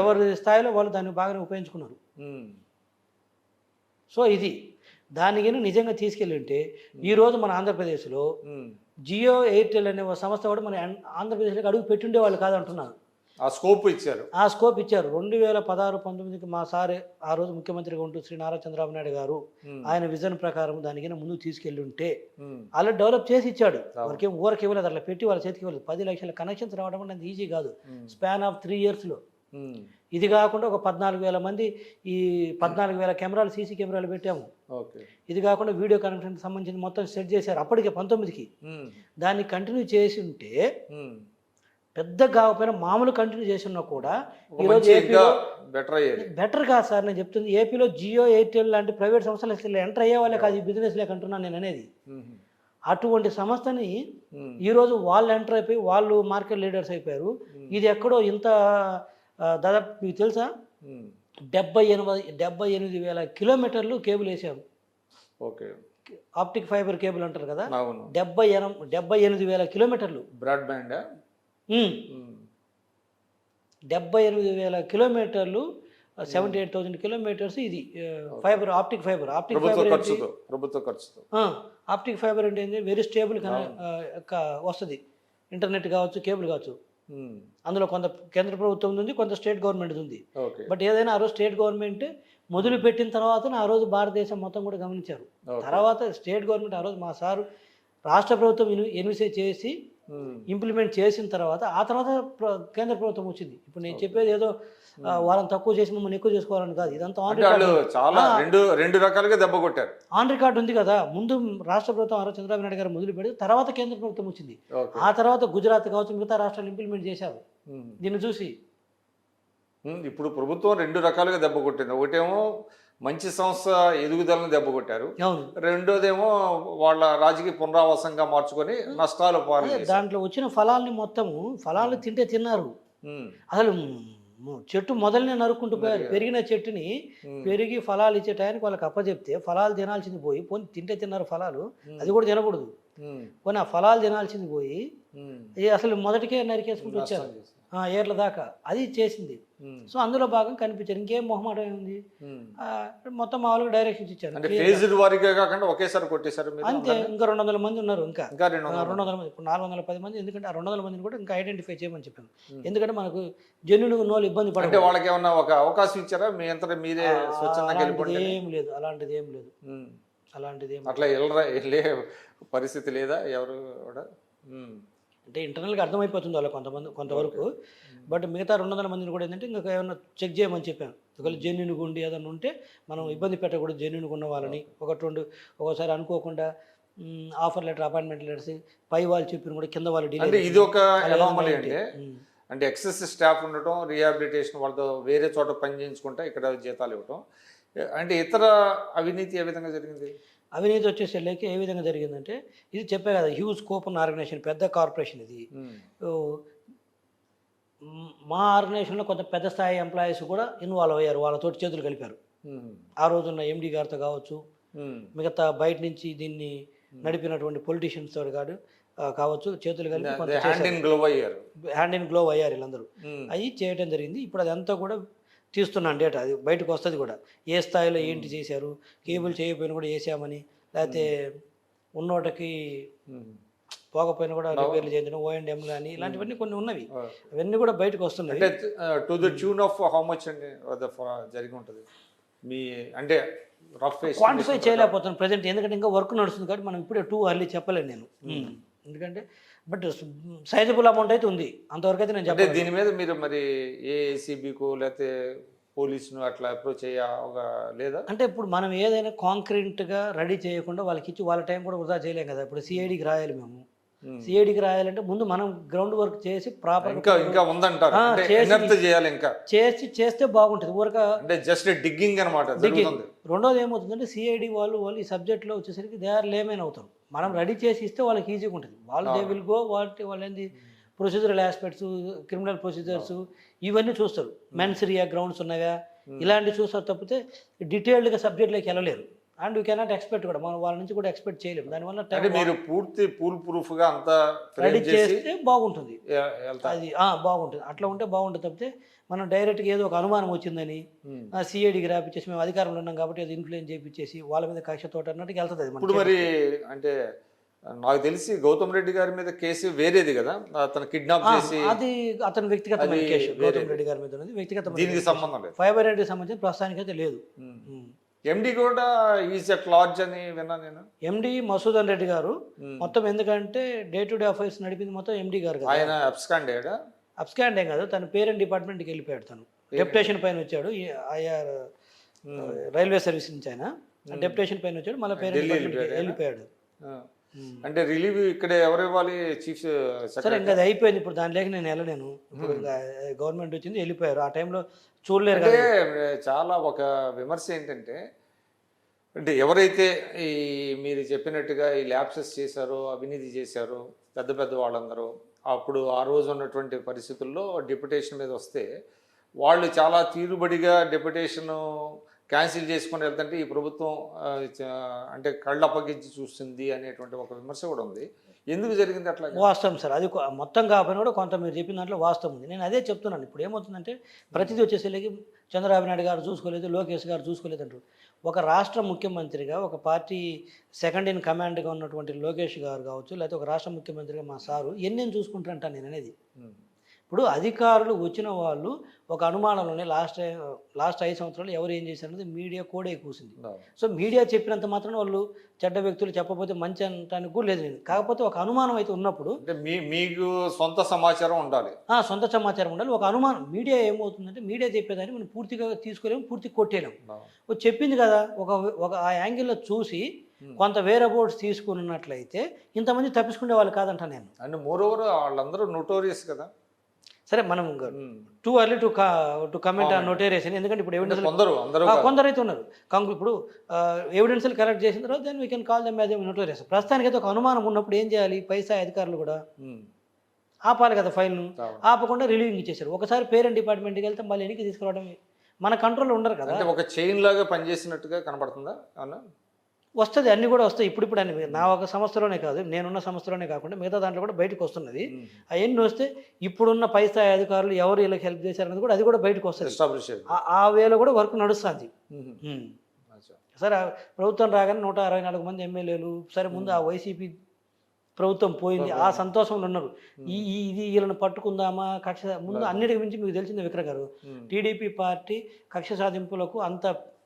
ఎవరి స్థాయిలో వాళ్ళు దాన్ని బాగానే ఉపయోగించుకున్నారు. సో ఇది దానికి నిజంగా తీసుకెళ్ళి ఉంటే ఈరోజు మన ఆంధ్రప్రదేశ్లో జియో, ఎయిర్టెల్ అనే ఒక సంస్థ కూడా మన ఆంధ్రప్రదేశ్లోకి అడుగు పెట్టుండే వాళ్ళు కాదంటున్నాను. ఆ స్కోప్ ఇచ్చారు. 2016-19కి మా సారే ఆ రోజు ముఖ్యమంత్రిగా ఉంటూ శ్రీ నారా చంద్రబాబు నాయుడు గారు ఆయన విజన్ ప్రకారం దానికైనా ముందుకు తీసుకెళ్ళి ఉంటే అలా డెవలప్ చేసి ఇచ్చాడు. ఊరికి ఇవ్వలేదు, అట్లా పెట్టి వాళ్ళ చేతికి ఇవ్వలేదు. 10 లక్షల కనెక్షన్స్ రావడం అంటే ఈజీ కాదు, స్పాన్ ఆఫ్ 3 yearsలో. ఇది కాకుండా ఒక 14,000 మంది, ఈ 14,000 కెమెరాలు, సీసీ కెమెరాలు పెట్టాము. ఇది కాకుండా వీడియో కాన్ఫరెన్స్ సంబంధించి మొత్తం సెట్ చేశారు అప్పటికే 19కి. దాన్ని కంటిన్యూ చేసి ఉంటే పెద్ద కాకపోయినా మామూలు కంటిన్యూ చేసి ఉన్నా కూడా ఈరోజు ఏపీలో బెటర్ కాదు సార్. నేను చెప్తుంది, ఏపీలో జియో, ఎయిర్టెల్ లాంటి ప్రైవేట్ సంస్థలు ఎంటర్ అయ్యే వాళ్ళే కాదు, ఈ బిజినెస్ లేకంటున్నాను నేను అనేది. అటువంటి సంస్థని ఈరోజు వాళ్ళు ఎంటర్ అయిపోయి వాళ్ళు మార్కెట్ లీడర్స్ అయిపోయారు. ఇది ఎక్కడో ఇంత దాదాపు మీకు తెలుసా 78,000 కిలోమీటర్లు కేబుల్ వేసాము. ఆప్టిక్ ఫైబర్ కేబుల్ అంటారు కదా, 78,000 కిలోమీటర్లు బ్రాడ్బ్యాండ్. 78,000 కిలోమీటర్లు, 78,000 కిలోమీటర్స్. ఇది fibre, optic fibre. Optic fibre అంటే ఏంటి, వెరీ స్టేబుల్ వస్తుంది. ఇంటర్నెట్ కావచ్చు, కేబుల్ కావచ్చు. అందులో కొంత కేంద్ర ప్రభుత్వం ఉంది, కొంత స్టేట్ గవర్నమెంట్ ఉంది. బట్ ఏదైనా ఆ రోజు స్టేట్ గవర్నమెంట్ మొదలు పెట్టిన తర్వాత ఆ రోజు భారతదేశం మొత్తం కూడా గమనించారు. తర్వాత స్టేట్ గవర్నమెంట్ ఆ రోజు మా సారు రాష్ట్ర ప్రభుత్వం ఎన్విసేజ్ చేసి ఇంప్లిమెంట్ చేసిన తర్వాత ఆ తర్వాత కేంద్ర ప్రభుత్వం వచ్చింది. ఇప్పుడు నేను చెప్పేది ఏదో వాళ్ళని తక్కువ చేసి మమ్మల్ని ఎక్కువ చేసుకోవాలని కాదు, ఇదంతా ఆన్ రికార్డు. రెండు రకాలుగా దెబ్బ కొట్టారు. ఆన్ రికార్డు ఉంది కదా. ముందు రాష్ట్ర ప్రభుత్వం ఆ రోజు చంద్రబాబు నాయుడు గారు మొదలు పెడితే తర్వాత కేంద్ర ప్రభుత్వం వచ్చింది. ఆ తర్వాత గుజరాత్ కావచ్చు, మిగతా రాష్ట్రాలు ఇంప్లిమెంట్ చేశారు దీన్ని చూసి. ఇప్పుడు ప్రభుత్వం 2 రకాలుగా దెబ్బ కొట్టింది. ఒకటేమో మంచి సంస్థ ఎదుగుదలను దెబ్బ కొట్టారు, రెండోదేమో వాళ్ళ రాజకీయ పునరావాసంగా మార్చుకొని నష్టాలు పాలు. దాంట్లో వచ్చిన ఫలాల్ని మొత్తము ఫలాలు తింటే తిన్నారు. అసలు చెట్టు మొదలనే నరుక్కుంటూ పోయారు. పెరిగిన చెట్టుని పెరిగి ఫలాలు ఇచ్చే టైంకి వాళ్ళకి అప్పచెప్తే ఫలాలు తినాల్సింది పోయి పోనీ తింటే తిన్నారు ఫలాలు, అది కూడా తినకూడదు. పోనీ ఆ ఫలాలు తినాల్సింది పోయి అసలు మొదటికే నరికేసుకుంటూ వచ్చారు ఏర్ల దాకా. అది చేసింది. సో అందులో భాగం కనిపించారు. ఇంకేం మొహమాటం ఏముంది, మొత్తం మామూలుగా డైరెక్షన్స్ ఇచ్చారు. అంతే. ఇంకా 200 మంది ఉన్నారు. ఇంకా 200 మంది, ఇప్పుడు 410 మంది. ఎందుకంటే ఆ 200 మందిని కూడా ఇంకా ఐడెంటిఫై చేయమని చెప్పాను. ఎందుకంటే మనకు జెన్యున్ ఉన్న వాళ్ళు ఇబ్బంది పడతారు. వాళ్ళకి ఏమన్నా ఒక అవకాశం ఇచ్చారా? మీ అంతా మీరే ఏం లేదు, అలాంటిది ఏం లేదు. అట్లా వెళ్ళే పరిస్థితి లేదా ఎవరు కూడా? అంటే ఇంటర్నల్గా అర్థమైపోతుంది వాళ్ళకి కొంతవరకు. బట్ మిగతా 200 మందిని కూడా ఏంటంటే ఇంకా ఏమన్నా చెక్ చేయమని చెప్పాను. ఒకవేళ జెన్యున్గా ఉండి ఏదన్నా ఉంటే మనం ఇబ్బంది పెట్టకూడదు జెన్యున్గా ఉన్న వాళ్ళని. ఒకసారి అనుకోకుండా ఆఫర్ లెటర్, అపాయింట్మెంట్ లెటర్స్ పై వాళ్ళు చెప్పిన కూడా కింద వాళ్ళు అంటే ఇది ఒక అనామలీ అండి. అంటే ఎక్సెస్ స్టాఫ్ ఉండటం, రీహాబిలిటేషన్ వాళ్ళతో వేరే చోట పని చేయించుకుంటా ఇక్కడ జీతాలు ఇవ్వటం, అంటే ఇతర అవినీతి ఏ విధంగా జరిగింది? అవినీతి వచ్చేసరికి ఏ విధంగా జరిగిందంటే, ఇది చెప్పే కదా హ్యూజ్ స్కోప్ ఉన్న ఆర్గనైజేషన్, పెద్ద కార్పొరేషన్ ఇది. మా ఆర్గనైజేషన్లో కొంత పెద్ద స్థాయి ఎంప్లాయీస్ కూడా ఇన్వాల్వ్ అయ్యారు, వాళ్ళతోటి చేతులు కలిపారు. ఆ రోజున్న ఎండి గారితో కావచ్చు, మిగతా బయట నుంచి దీన్ని నడిపినటువంటి పొలిటీషియన్స్ తోటి కావచ్చు, చేతులు కలిపి హ్యాండ్ ఇన్ గ్లోవ్ అయ్యారు వీళ్ళందరూ. అవి చేయడం జరిగింది. ఇప్పుడు అదంతా కూడా తీస్తున్నాను డేటా, అది బయటకు వస్తుంది కూడా. ఏ స్థాయిలో ఏంటి చేశారు, కేబుల్ చేయకపోయినా కూడా వేసామని, లేకపోతే ఉన్నోటకి పోకపోయినా కూడా రిపేర్లు చేయించడం, O&M కానీ ఇలాంటివన్నీ కొన్ని ఉన్నవి. అవన్నీ కూడా బయటకు వస్తున్నాయి. To the tune of how much అండి జరిగి ఉంటుంది మీ, అంటే రఫ్ క్వాంటిఫై చేయలేకపోతున్నాను ప్రజెంట్, ఎందుకంటే ఇంకా వర్క్ నడుస్తుంది కాబట్టి మనం ఇప్పుడే టూ అర్లీ చెప్పలేను నేను. ఎందుకంటే బట్ సైజబుల్ అమౌంట్ అయితే ఉంది, అంతవరకు అయితే నేను చెప్పాను. దీని మీద మీరు మరి ఏసీబీకు లేకపోతే పోలీసును అట్లా అప్రోచ్ లేదా? అంటే ఇప్పుడు మనం ఏదైనా కాంక్రీట్గా రెడీ చేయకుండా వాళ్ళకి ఇచ్చి వాళ్ళ టైం కూడా వృధా చేయలేం కదా. ఇప్పుడు సిఐడికి రాయాలి, మేము సిఐడికి రాయాలంటే ముందు మనం గ్రౌండ్ వర్క్ చేసి ప్రాపర్ ఇంకా ఉందంటారు, చేస్తే బాగుంటుంది. ఊరక అంటే జస్ట్ డిగ్గింగ్ అనమాట. రెండోది ఏమవుతుందంటే సిఐడి వాళ్ళు ఈ సబ్జెక్ట్లో వచ్చేసరికి దే ఆర్ లేమైన్ అవుతారు. మనం రెడీ చేసి ఇస్తే వాళ్ళకి ఈజీగా ఉంటుంది. వాళ్ళు దే విల్ గో వాళ్ళు ఏంది ప్రొసీజరల్ ఆస్పెక్ట్స్, క్రిమినల్ ప్రొసీజర్స్ ఇవన్నీ చూస్తారు. మెన్స్ రియా గ్రౌండ్స్ ఉన్నాయా ఇలాంటివి చూస్తారు తప్పితే డీటెయిల్డ్గా సబ్జెక్ట్లోకి వెళ్ళలేరు. అండ్ యూ కెనాట్ ఎక్స్పెక్ట్ కూడా, మనం వాళ్ళ నుంచి కూడా ఎక్స్పెక్ట్ చేయలేము. దానివల్ల మీరు పూర్తి ఫుల్ ప్రూఫ్గా అంతా రెడీ చేస్తే బాగుంటుంది, అది బాగుంటుంది. అట్లా ఉంటే బాగుంటుంది తప్పితే మనం డైరెక్ట్గా ఏదో ఒక అనుమానం వచ్చిందని సిఐడికి రాపిచ్చేసి మేము అధికారంలో ఉన్నాం కాబట్టి అది ఇన్ఫ్లుయెన్స్ చేయించేసి వాళ్ళ మీద కక్షతోటి అన్నట్టుగా వెళ్తుంది అది. ఇప్పుడు మరి అంటే నాకు తెలిసి గౌతమ్ రెడ్డి గారి మీద కేసు వేరేది కదా, అతను కిడ్నాప్ చేసి, అది అతని వ్యక్తిగతమైన కేసు. గౌతమ్ రెడ్డి గారి మీద ఉన్నది వ్యక్తిగత, దీనికి సంబంధం లేదు. ఫైబర్ నెట్కి సంబంధించి ప్రస్తుతానికి అయితే లేదు. ఎండి కూడా ఈజ్ ఎట్ లార్జ్ అని విన్నా నేను. ఎండి మసూదన్ రెడ్డి గారు మొత్తం, ఎందుకంటే డే టు డే అఫైర్స్ నడిపింది మొత్తం ఎండి గారు కదా. ఆయన అబ్స్కాండ్ ఏం కాదు, తన పేరెంట్ డిపార్ట్మెంట్కి వెళ్ళిపోయాడు. తను డెప్యుటేషన్ పైన వచ్చాడు, ఐఆర్ రైల్వే సర్వీస్ నుంచి ఆయన డెప్యుటేషన్ పైన వచ్చాడు, మళ్ళీ పేరెంట్ డిపార్ట్మెంట్కి వెళ్ళిపోయాడు. అంటే రిలీవ్ ఇక్కడ ఎవరు ఇవ్వాలి? చీఫ్ సరే, ఇంకా అది అయిపోయింది. ఇప్పుడు దానిలోకి నేను వెళ్ళలేను. ఇప్పుడు గవర్నమెంట్ వచ్చింది, వెళ్ళిపోయారు. ఆ టైంలో చూడలేరు. అంటే చాలా ఒక విమర్శ ఏంటంటే, అంటే ఎవరైతే ఈ మీరు చెప్పినట్టుగా ఈ ల్యాప్సెస్ చేశారో, అవినీతి చేశారో పెద్ద పెద్ద వాళ్ళందరూ, అప్పుడు ఆ రోజు ఉన్నటువంటి పరిస్థితుల్లో డెప్యుటేషన్ మీద వస్తే వాళ్ళు చాలా తీరుబడిగా డెప్యుటేషన్ క్యాన్సిల్ చేసుకొని వెళ్తుంటే ఈ ప్రభుత్వం అంటే కళ్ళు అప్పగించి చూస్తుంది అనేటువంటి ఒక విమర్శ కూడా ఉంది. ఎందుకు జరిగింది అట్లా? వాస్తవం సార్, అది మొత్తం కాకపోయినా కూడా కొంత మీరు చెప్పిన దాంట్లో వాస్తవం ఉంది. నేను అదే చెప్తున్నాను. ఇప్పుడు ఏమవుతుందంటే ప్రతిదీ వచ్చేసరికి చంద్రబాబు నాయుడు గారు చూసుకోలేదు, లోకేష్ గారు చూసుకోలేదు అంటారు. ఒక రాష్ట్ర ముఖ్యమంత్రిగా, ఒక పార్టీ సెకండ్ ఇన్ కమాండ్గా ఉన్నటువంటి లోకేష్ గారు కావచ్చు, లేకపోతే ఒక రాష్ట్ర ముఖ్యమంత్రిగా మా సారు ఎన్ని చూసుకుంటారంటాను నేను అనేది. ఇప్పుడు అధికారులు వచ్చిన వాళ్ళు ఒక అనుమానంలోనే లాస్ట్ 5 సంవత్సరాలు ఎవరు ఏం చేశారనేది మీడియా కూడా కూసింది. సో మీడియా చెప్పినంత మాత్రం వాళ్ళు చెడ్డ వ్యక్తులు చెప్పకపోతే మంచి అంటానికి కూడా లేదు. కాకపోతే ఒక అనుమానం అయితే ఉన్నప్పుడు మీకు సొంత సమాచారం ఉండాలి, సొంత సమాచారం ఉండాలి. ఒక అనుమానం మీడియా ఏమవుతుందంటే, మీడియా చెప్పేదాన్ని మనం పూర్తిగా తీసుకోలేము, పూర్తిగా కొట్టేయలేము. చెప్పింది కదా ఒక ఆ యాంగిల్లో చూసి కొంత వేరే బోర్డ్స్ తీసుకున్నట్లయితే ఇంతమంది తప్పించుకునే వాళ్ళు కాదంట నేను. అండ్ మోరోవర్ వాళ్ళందరూ నోటోరియస్ కదా. సరే, మనం too early to comment on notorious. ఎందుకంటే ఇప్పుడు ఎవిడెన్స్ కొందరైతే ఉన్నారు. ఇప్పుడు ఎవిడెన్స్లు కలెక్ట్ చేసిన తర్వాత then we can call them as notorious. ప్రస్తుతానికి అయితే ఒక అనుమానం ఉన్నప్పుడు ఏం చేయాలి? పైసా అధికారులు కూడా ఆపాలి కదా ఫైల్ను. ఆపకుండా రిలీవింగ్ ఇచ్చేసారు. ఒకసారి పేరెంట్ డిపార్ట్మెంట్కి వెళ్తే మళ్ళీ ఎన్నికి తీసుకురావడం మన కంట్రోల్లో ఉండరు కదా. ఒక చైన్ లాగా పనిచేసినట్టుగా కనబడుతుందా? అవునా, వస్తుంది, అన్నీ కూడా వస్తాయి. ఇప్పుడు అన్ని నా ఒక సంస్థలోనే కాదు, నేనున్న సంస్థలోనే కాకుండా మిగతా దాంట్లో కూడా బయటకు వస్తున్నది. అవన్నీ వస్తే ఇప్పుడున్న పై స్థాయి అధికారులు ఎవరు వీళ్ళకి హెల్ప్ చేశారన్నది కూడా అది కూడా బయటకు వస్తుంది. ఆ వేలో కూడా వర్క్ నడుస్తుంది. సరే, ప్రభుత్వం రాగానే 164 మంది ఎమ్మెల్యేలు, సరే ముందు ఆ వైసీపీ ప్రభుత్వం పోయింది, ఆ సంతోషంలో ఉన్నారు. ఇది వీళ్ళని పట్టుకుందామా కక్ష, ముందు అన్నిటికి మించి మీకు తెలిసింది విక్రమ్ గారు, టీడీపీ పార్టీ కక్ష సాధింపులకు అంత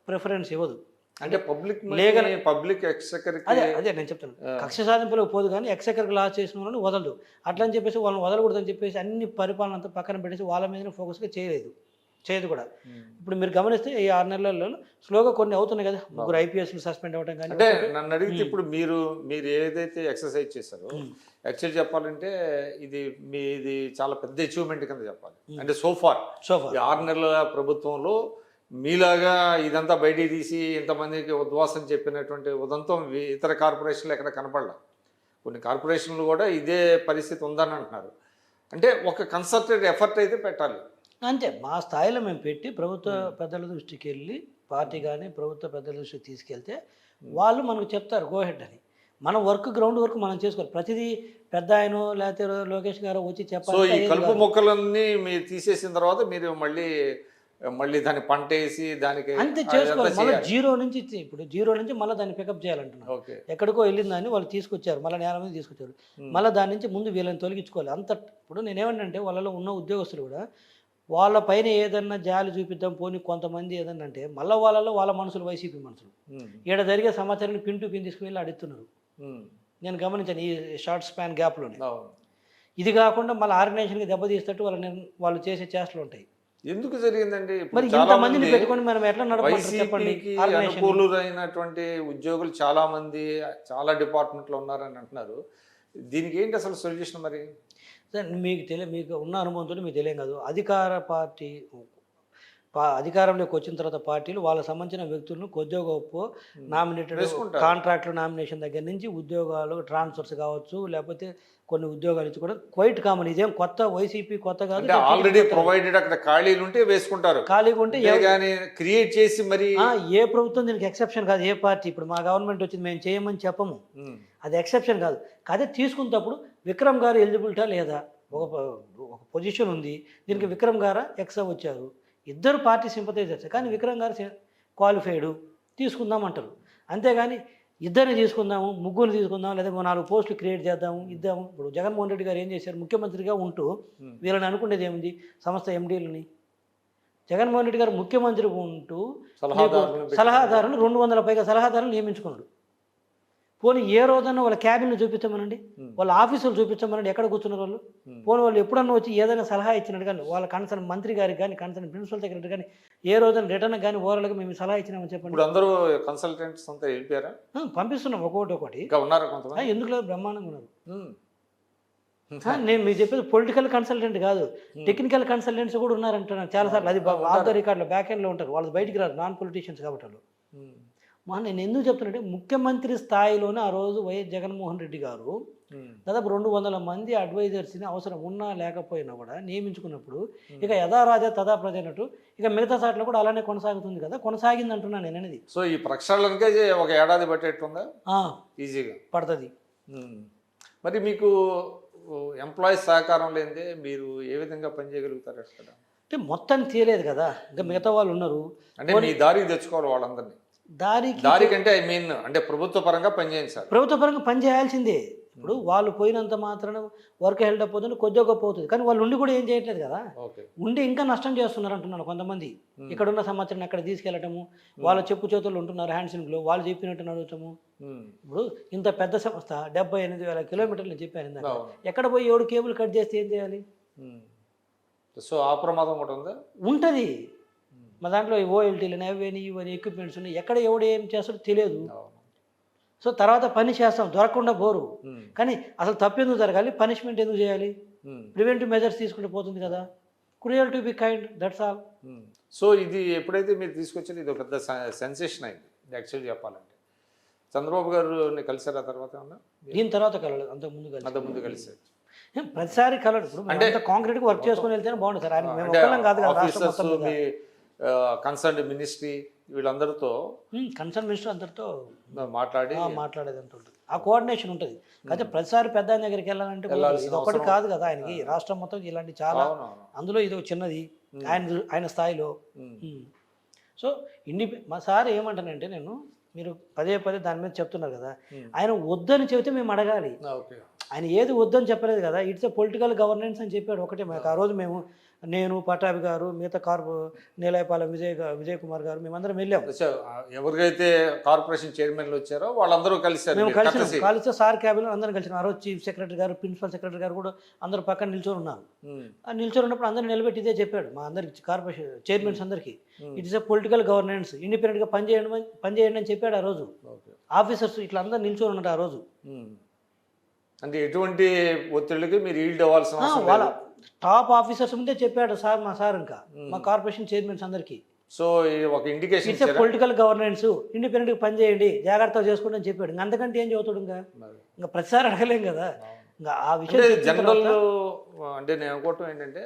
ప్రిఫరెన్స్ ఇవ్వదు. అంటే పబ్లిక్ Legal- పబ్లిక్ ఎక్స్చెకర్కి అదే అదే నేను చెప్తాను, కక్ష సాధింపులకు పోదు కానీ ఎక్సెకర్కి లాస్ చేసిన వాళ్ళని వదలదు. అట్లా అని చెప్పేసి వాళ్ళని వదలకూడదని చెప్పేసి అన్ని పరిపాలన అంతా పక్కన పెట్టేసి వాళ్ళ మీదనే ఫోకస్గా చేయదు కూడా. ఇప్పుడు మీరు గమనిస్తే ఈ 6 నెలల్లో స్లోగా కొన్ని అవుతున్నాయి కదా, ముగ్గురు ఐపీఎస్లు సస్పెండ్ అవ్వడం కానీ. అంటే నన్ను అడిగితే ఇప్పుడు మీరు ఏదైతే ఎక్సర్సైజ్ చేశారో యాక్చువల్ చెప్పాలంటే ఇది చాలా పెద్ద అచీవ్మెంట్ కింద చెప్పాలి. అంటే సోఫార్ సోఫా ఈ 6 నెలల ప్రభుత్వంలో మీలాగా ఇదంతా బయటికి తీసి ఇంతమందికి ఉద్వాసం చెప్పినటువంటి ఉదంతం ఇతర కార్పొరేషన్లు ఎక్కడ కనపడలే. కొన్ని కార్పొరేషన్లు కూడా ఇదే పరిస్థితి ఉందని అంటున్నారు. అంటే ఒక కన్సల్టెడ్ ఎఫర్ట్ అయితే పెట్టాలి. అంతే, మా స్థాయిలో మేము పెట్టి ప్రభుత్వ పెద్దల దృష్టికి వెళ్ళి పార్టీ కానీ ప్రభుత్వ పెద్దల దృష్టికి తీసుకెళ్తే వాళ్ళు మనకు చెప్తారు గో హెడ్ అని. మన గ్రౌండ్ వర్క్ మనం చేసుకోవాలి. ప్రతిదీ పెద్ద ఆయన లేకపోతే లోకేష్ గారు వచ్చి సో చెప్పాలి. ఈ కలుపు మొక్కలన్నీ మీరు తీసేసిన తర్వాత మీరు మళ్ళీ దాన్ని పంట వేసి దానికి అంతే చేసుకోవాలి. మళ్ళీ జీరో నుంచి మళ్ళీ దాన్ని పికప్ చేయాలంటున్నారు. ఓకే, ఎక్కడికో వెళ్ళిందని వాళ్ళు తీసుకొచ్చారు, మళ్ళీ నేల మీద తీసుకొచ్చారు. మళ్ళీ దాని నుంచి ముందు వీళ్ళని తొలగించుకోవాలి. ఇప్పుడు నేనేమంటే వాళ్ళలో ఉన్న ఉద్యోగస్తులు కూడా వాళ్ళ పైన ఏదన్నా జాలి చూపిద్దాం పోనీ కొంతమంది ఏదన్నా అంటే మళ్ళీ వాళ్ళ మనుషులు వైసీపీ మనుషులు ఈడ జరిగే సమాచారాన్ని పిన్ టు పిన్ తీసుకువెళ్ళి అడుగుతున్నారు. నేను గమనించాను ఈ షార్ట్ స్పాన్ గ్యాప్లోనే. ఇది కాకుండా మళ్ళీ ఆర్గనైజేషన్కి దెబ్బతీస్తట్టు వాళ్ళు చేసే చేష్టలు ఉంటాయి. ఎందుకు జరిగిందండి? మరి ఇంతమందిని పెట్టుకొని మనం ఎట్లా నడపాలి చెప్పండి? అనుకూలురైనటువంటి ఉద్యోగులు చాలా మంది చాలా డిపార్ట్మెంట్లో ఉన్నారని అంటున్నారు. దీనికి ఏంటి అసలు సొల్యూషన్? మరి మీకు ఉన్న అనుభవంతో మీకు తెలియదు కాదు, అధికారంలోకి వచ్చిన తర్వాత పార్టీలు వాళ్ళకి సంబంధించిన వ్యక్తులను కొద్దిగా గొప్ప నామినేటెడ్ కాంట్రాక్టుల నామినేషన్ దగ్గర నుంచి ఉద్యోగాలు ట్రాన్స్ఫర్స్ కావచ్చు, లేకపోతే కొన్ని ఉద్యోగాలు ఇచ్చి కూడా క్వైట్ కామన్. ఇదేం కొత్త వైసీపీ కొత్త కాదు. ఆల్రెడీ ప్రొవైడెడ్ అక్కడ ఖాళీలు ఉంటే వేసుకుంటారు. ఖాళీగా ఉంటే క్రియేట్ చేసి మరి ఏ ప్రభుత్వం దీనికి ఎక్సెప్షన్ కాదు. ఏ పార్టీ ఇప్పుడు మా గవర్నమెంట్ వచ్చింది మేము చేయమని చెప్పము, అది ఎక్సెప్షన్ కాదు. అదే తీసుకున్నప్పుడు విక్రమ్ గారు ఎలిజిబిలిటా లేదా, ఒక పొజిషన్ ఉంది దీనికి విక్రమ్ గారా ఎక్సా వచ్చారు, ఇద్దరు పార్టీ సింపథైజర్స్, కానీ విక్రమ్ గారు క్వాలిఫైడ్ తీసుకుందాం అంటారు. అంతేగాని ఇద్దరిని తీసుకుందాము, ముగ్గురు తీసుకుందాం, లేదా 4 పోస్టులు క్రియేట్ చేద్దాము ఇద్దాము. ఇప్పుడు జగన్మోహన్ రెడ్డి గారు ఏం చేశారు, ముఖ్యమంత్రిగా ఉంటూ వీళ్ళని అనుకునేది ఏముంది, సంస్థ ఎండీలని. జగన్మోహన్ రెడ్డి గారు ముఖ్యమంత్రి ఉంటూ సలహాదారులు 200 పైగా సలహాదారులు నియమించుకున్నాడు. పోనీ ఏ రోజన్నా వాళ్ళ క్యాబిన్లు చూపించమనండి, వాళ్ళ ఆఫీసులు చూపించమనండి, ఎక్కడ కూర్చున్నారు వాళ్ళు. పోనీ వాళ్ళు ఎప్పుడన్నా వచ్చి ఏదైనా సలహా ఇచ్చినట్టు కానీ వాళ్ళ కన్సర్న్ మంత్రి గారికి కానీ కన్సర్న్ ప్రిన్సిపల్ సెక్రటరీ కానీ ఏ రోజైనా రిటర్న్ కానీ ఓవరాల్గా మేము సలహా ఇచ్చినామని చెప్పండి. ఇప్పుడు అందరూ కన్సల్టెంట్స్ అంతా వెళ్ళిపోయారా? పంపిస్తున్నాం ఒక్కొక్కటి. ఇంకా ఉన్నారా కొంతమంది? ఎందుకు లేదు, బ్రహ్మాండంగా ఉన్నారు. నేను మీకు చెప్పేది పొలిటికల్ కన్సల్టెంట్ కాదు, టెక్నికల్ కన్సల్టెంట్స్ కూడా ఉన్నారంటున్నాను చాలాసార్లు. అది ఆఫ్ ద రికార్డులో బ్యాక్ ఎండ్లో ఉంటారు, వాళ్ళు బయటికి రారు, నాన్ పొలిటీషియన్స్ కాబట్టి వాళ్ళు. నేను ఎందుకు చెప్తున్నట్టే ముఖ్యమంత్రి స్థాయిలోనే ఆ రోజు వైఎస్ జగన్మోహన్ రెడ్డి గారు దాదాపు 200 మంది అడ్వైజర్స్ని అవసరం ఉన్నా లేకపోయినా కూడా నియమించుకున్నప్పుడు ఇక యథారాజా తదా ప్రజ అన్నట్టు ఇక మిగతా సార్లు కూడా అలానే కొనసాగుతుంది కదా, కొనసాగింది అంటున్నాను నేను అనేది. సో ఈ ప్రక్షాళనకే ఒక ఏడాది పట్టేట్టుందా? ఈజీగా పడుతుంది. మరి మీకు ఎంప్లాయీస్ సహకారం లేదే మీరు ఏ విధంగా పనిచేయగలుగుతారు? అంటే మొత్తాన్ని తీయలేదు కదా, ఇంకా మిగతా వాళ్ళు ఉన్నారు. అంటే మీ దారికి తెచ్చుకోవాలి వాళ్ళందరినీ. దారి కంటే అంటే ప్రభుత్వ పరంగా పనిచేయించాలి. ప్రభుత్వ పరంగా పనిచేయాల్సిందే. ఇప్పుడు వాళ్ళు పోయినంత మాత్రాన వర్క్ హెల్డ్ అప్ అవుతుంది, కొద్దిగా గొప్ప అవుతుంది, కానీ వాళ్ళు ఉండి కూడా ఏం చేయట్లేదు కదా. ఉండి ఇంకా నష్టం చేస్తున్నారు అంటున్నాను కొంతమంది. ఇక్కడ ఉన్న సమాచారం అక్కడ తీసుకెళ్లటము, వాళ్ళ చెప్పు చేతుల్లో ఉంటున్నారు, హ్యాండ్సింగ్లో వాళ్ళు చెప్పినట్టు నడవటము. ఇప్పుడు ఇంత పెద్ద సంస్థ 78,000 కిలోమీటర్లు నేను చెప్పాను, ఎక్కడ పోయి 7 కేబుల్ కట్ చేస్తే ఏం చేయాలి? సో ఆ ప్రమాదం కూడా ఉందా? ఉంటుంది. మా దాంట్లో ఓఎల్టీలు అవన్నీ ఇవన్నీ ఎక్విప్మెంట్స్ ఉన్నాయి, ఎక్కడ ఎవడు ఏం చేస్తాడో తెలియదు. సో తర్వాత పని చేస్తాం, దొరకకుండా పోరు. కానీ అసలు తప్పు ఎందుకు జరగాలి, పనిష్మెంట్ ఎందుకు చేయాలి, ప్రివెంటివ్ మెజర్స్ తీసుకుంటూ పోతుంది కదా. Cruel to be kind, that's all. So ఇది ఎప్పుడైతే మీరు తీసుకొచ్చారో ఇది ఒక పెద్ద సెన్సేషన్ అయింది యాక్చువల్ చెప్పాలంటే. చంద్రబాబు గారు కలిసారు ఆ తర్వాత? దీని తర్వాత కలలేదు, అంతకుముందు కలిసారు. ప్రతిసారి కలడు. ఇప్పుడు అంటే కాంక్రీట్గా వర్క్ చేసుకుని వెళ్తేనే బాగుంటుంది సార్. ఆయన మేము ఒక్కళ్ళం కాదు కదా, రాష్ట్రం మొత్తం కన్సర్న్ మినిస్ట్రీ వీళ్ళందరితో కన్సర్న్ మినిస్టర్ అందరితో మాట్లాడేది ఉంటుంది, ఆ కోఆర్డినేషన్ ఉంటుంది. అయితే ప్రతిసారి పెద్ద ఆయన దగ్గరికి వెళ్ళాలంటే ఇది ఒకటి కాదు కదా ఆయనకి, రాష్ట్రం మొత్తం ఇలాంటి చాలా, అందులో ఇది చిన్నది ఆయన స్థాయిలో. సో మా సార్ ఏమంటానంటే, మీరు పదే దాని మీద చెప్తున్నారు కదా, ఆయన వద్దని చెబితే మేము అడగాలి. ఆయన ఏది వద్దని చెప్పలేదు కదా, ఇట్స్ ఎ పొలిటికల్ గవర్నెన్స్ అని చెప్పాడు ఒకటే. మాకు ఆ రోజు మేము నేను పటాభి గారు మిగతా నీలాయపాలెం విజయ్ కుమార్ గారు మేమందరం వెళ్ళాం. ఎవరికైతే కార్పొరేషన్ చైర్మన్లు వచ్చారో వాళ్ళందరూ కలిసారు, మేము మీరు కలిసి కలిసి. కలిస్తే సార్ క్యాబినెట్ అందరం కలిసి ఆ రోజు చీఫ్ సెక్రటరీ గారు ప్రిన్సిపల్ సెక్రటరీ గారు కూడా అందరూ పక్కన నిల్చొని ఉన్నారు. ఆ నిల్చొని ఉన్నప్పుడు అందరిని నిలబెట్టి ఇదే చెప్పాడు మా అందరికి కార్పొరేషన్ చైర్మన్స్ అందరికీ, it is a political governance, ఇండిపెండెంట్గా పనిచేయండి అని చెప్పాడు ఆ రోజు. ఆఫీసర్స్ ఇట్లా అందరూ నిల్చొని ఉన్నారు ఆ రోజు. అంటే ఎటువంటి ఒత్తిడికి మీరు ఈల్డ్ అవ్వాల్సిన అవసరం వాళ్ళ లేదు. టాప్ ఆఫీసర్స్ ముందే చెప్పాడు సార్, మా సార్ ఇంకా మా కార్పొరేషన్ చైర్మన్స్ అందరికీ, సో ఇది ఒక ఇండికేషన్ ఇట్స్ పొలిటికల్ గవర్నెన్స్, ఇండిపెండెంట్గా పనిచేయండి, జాగ్రత్తగా చేసుకోండి అని చెప్పాడు. ఇంకా అంతకంటే ఏం చదువుతాడు? ఇంకా ప్రతిసారి అడగలేం కదా. ఇంకా ఆ విషయం అంటే జనరల్ అంటే నేను అనుకోవటం ఏంటంటే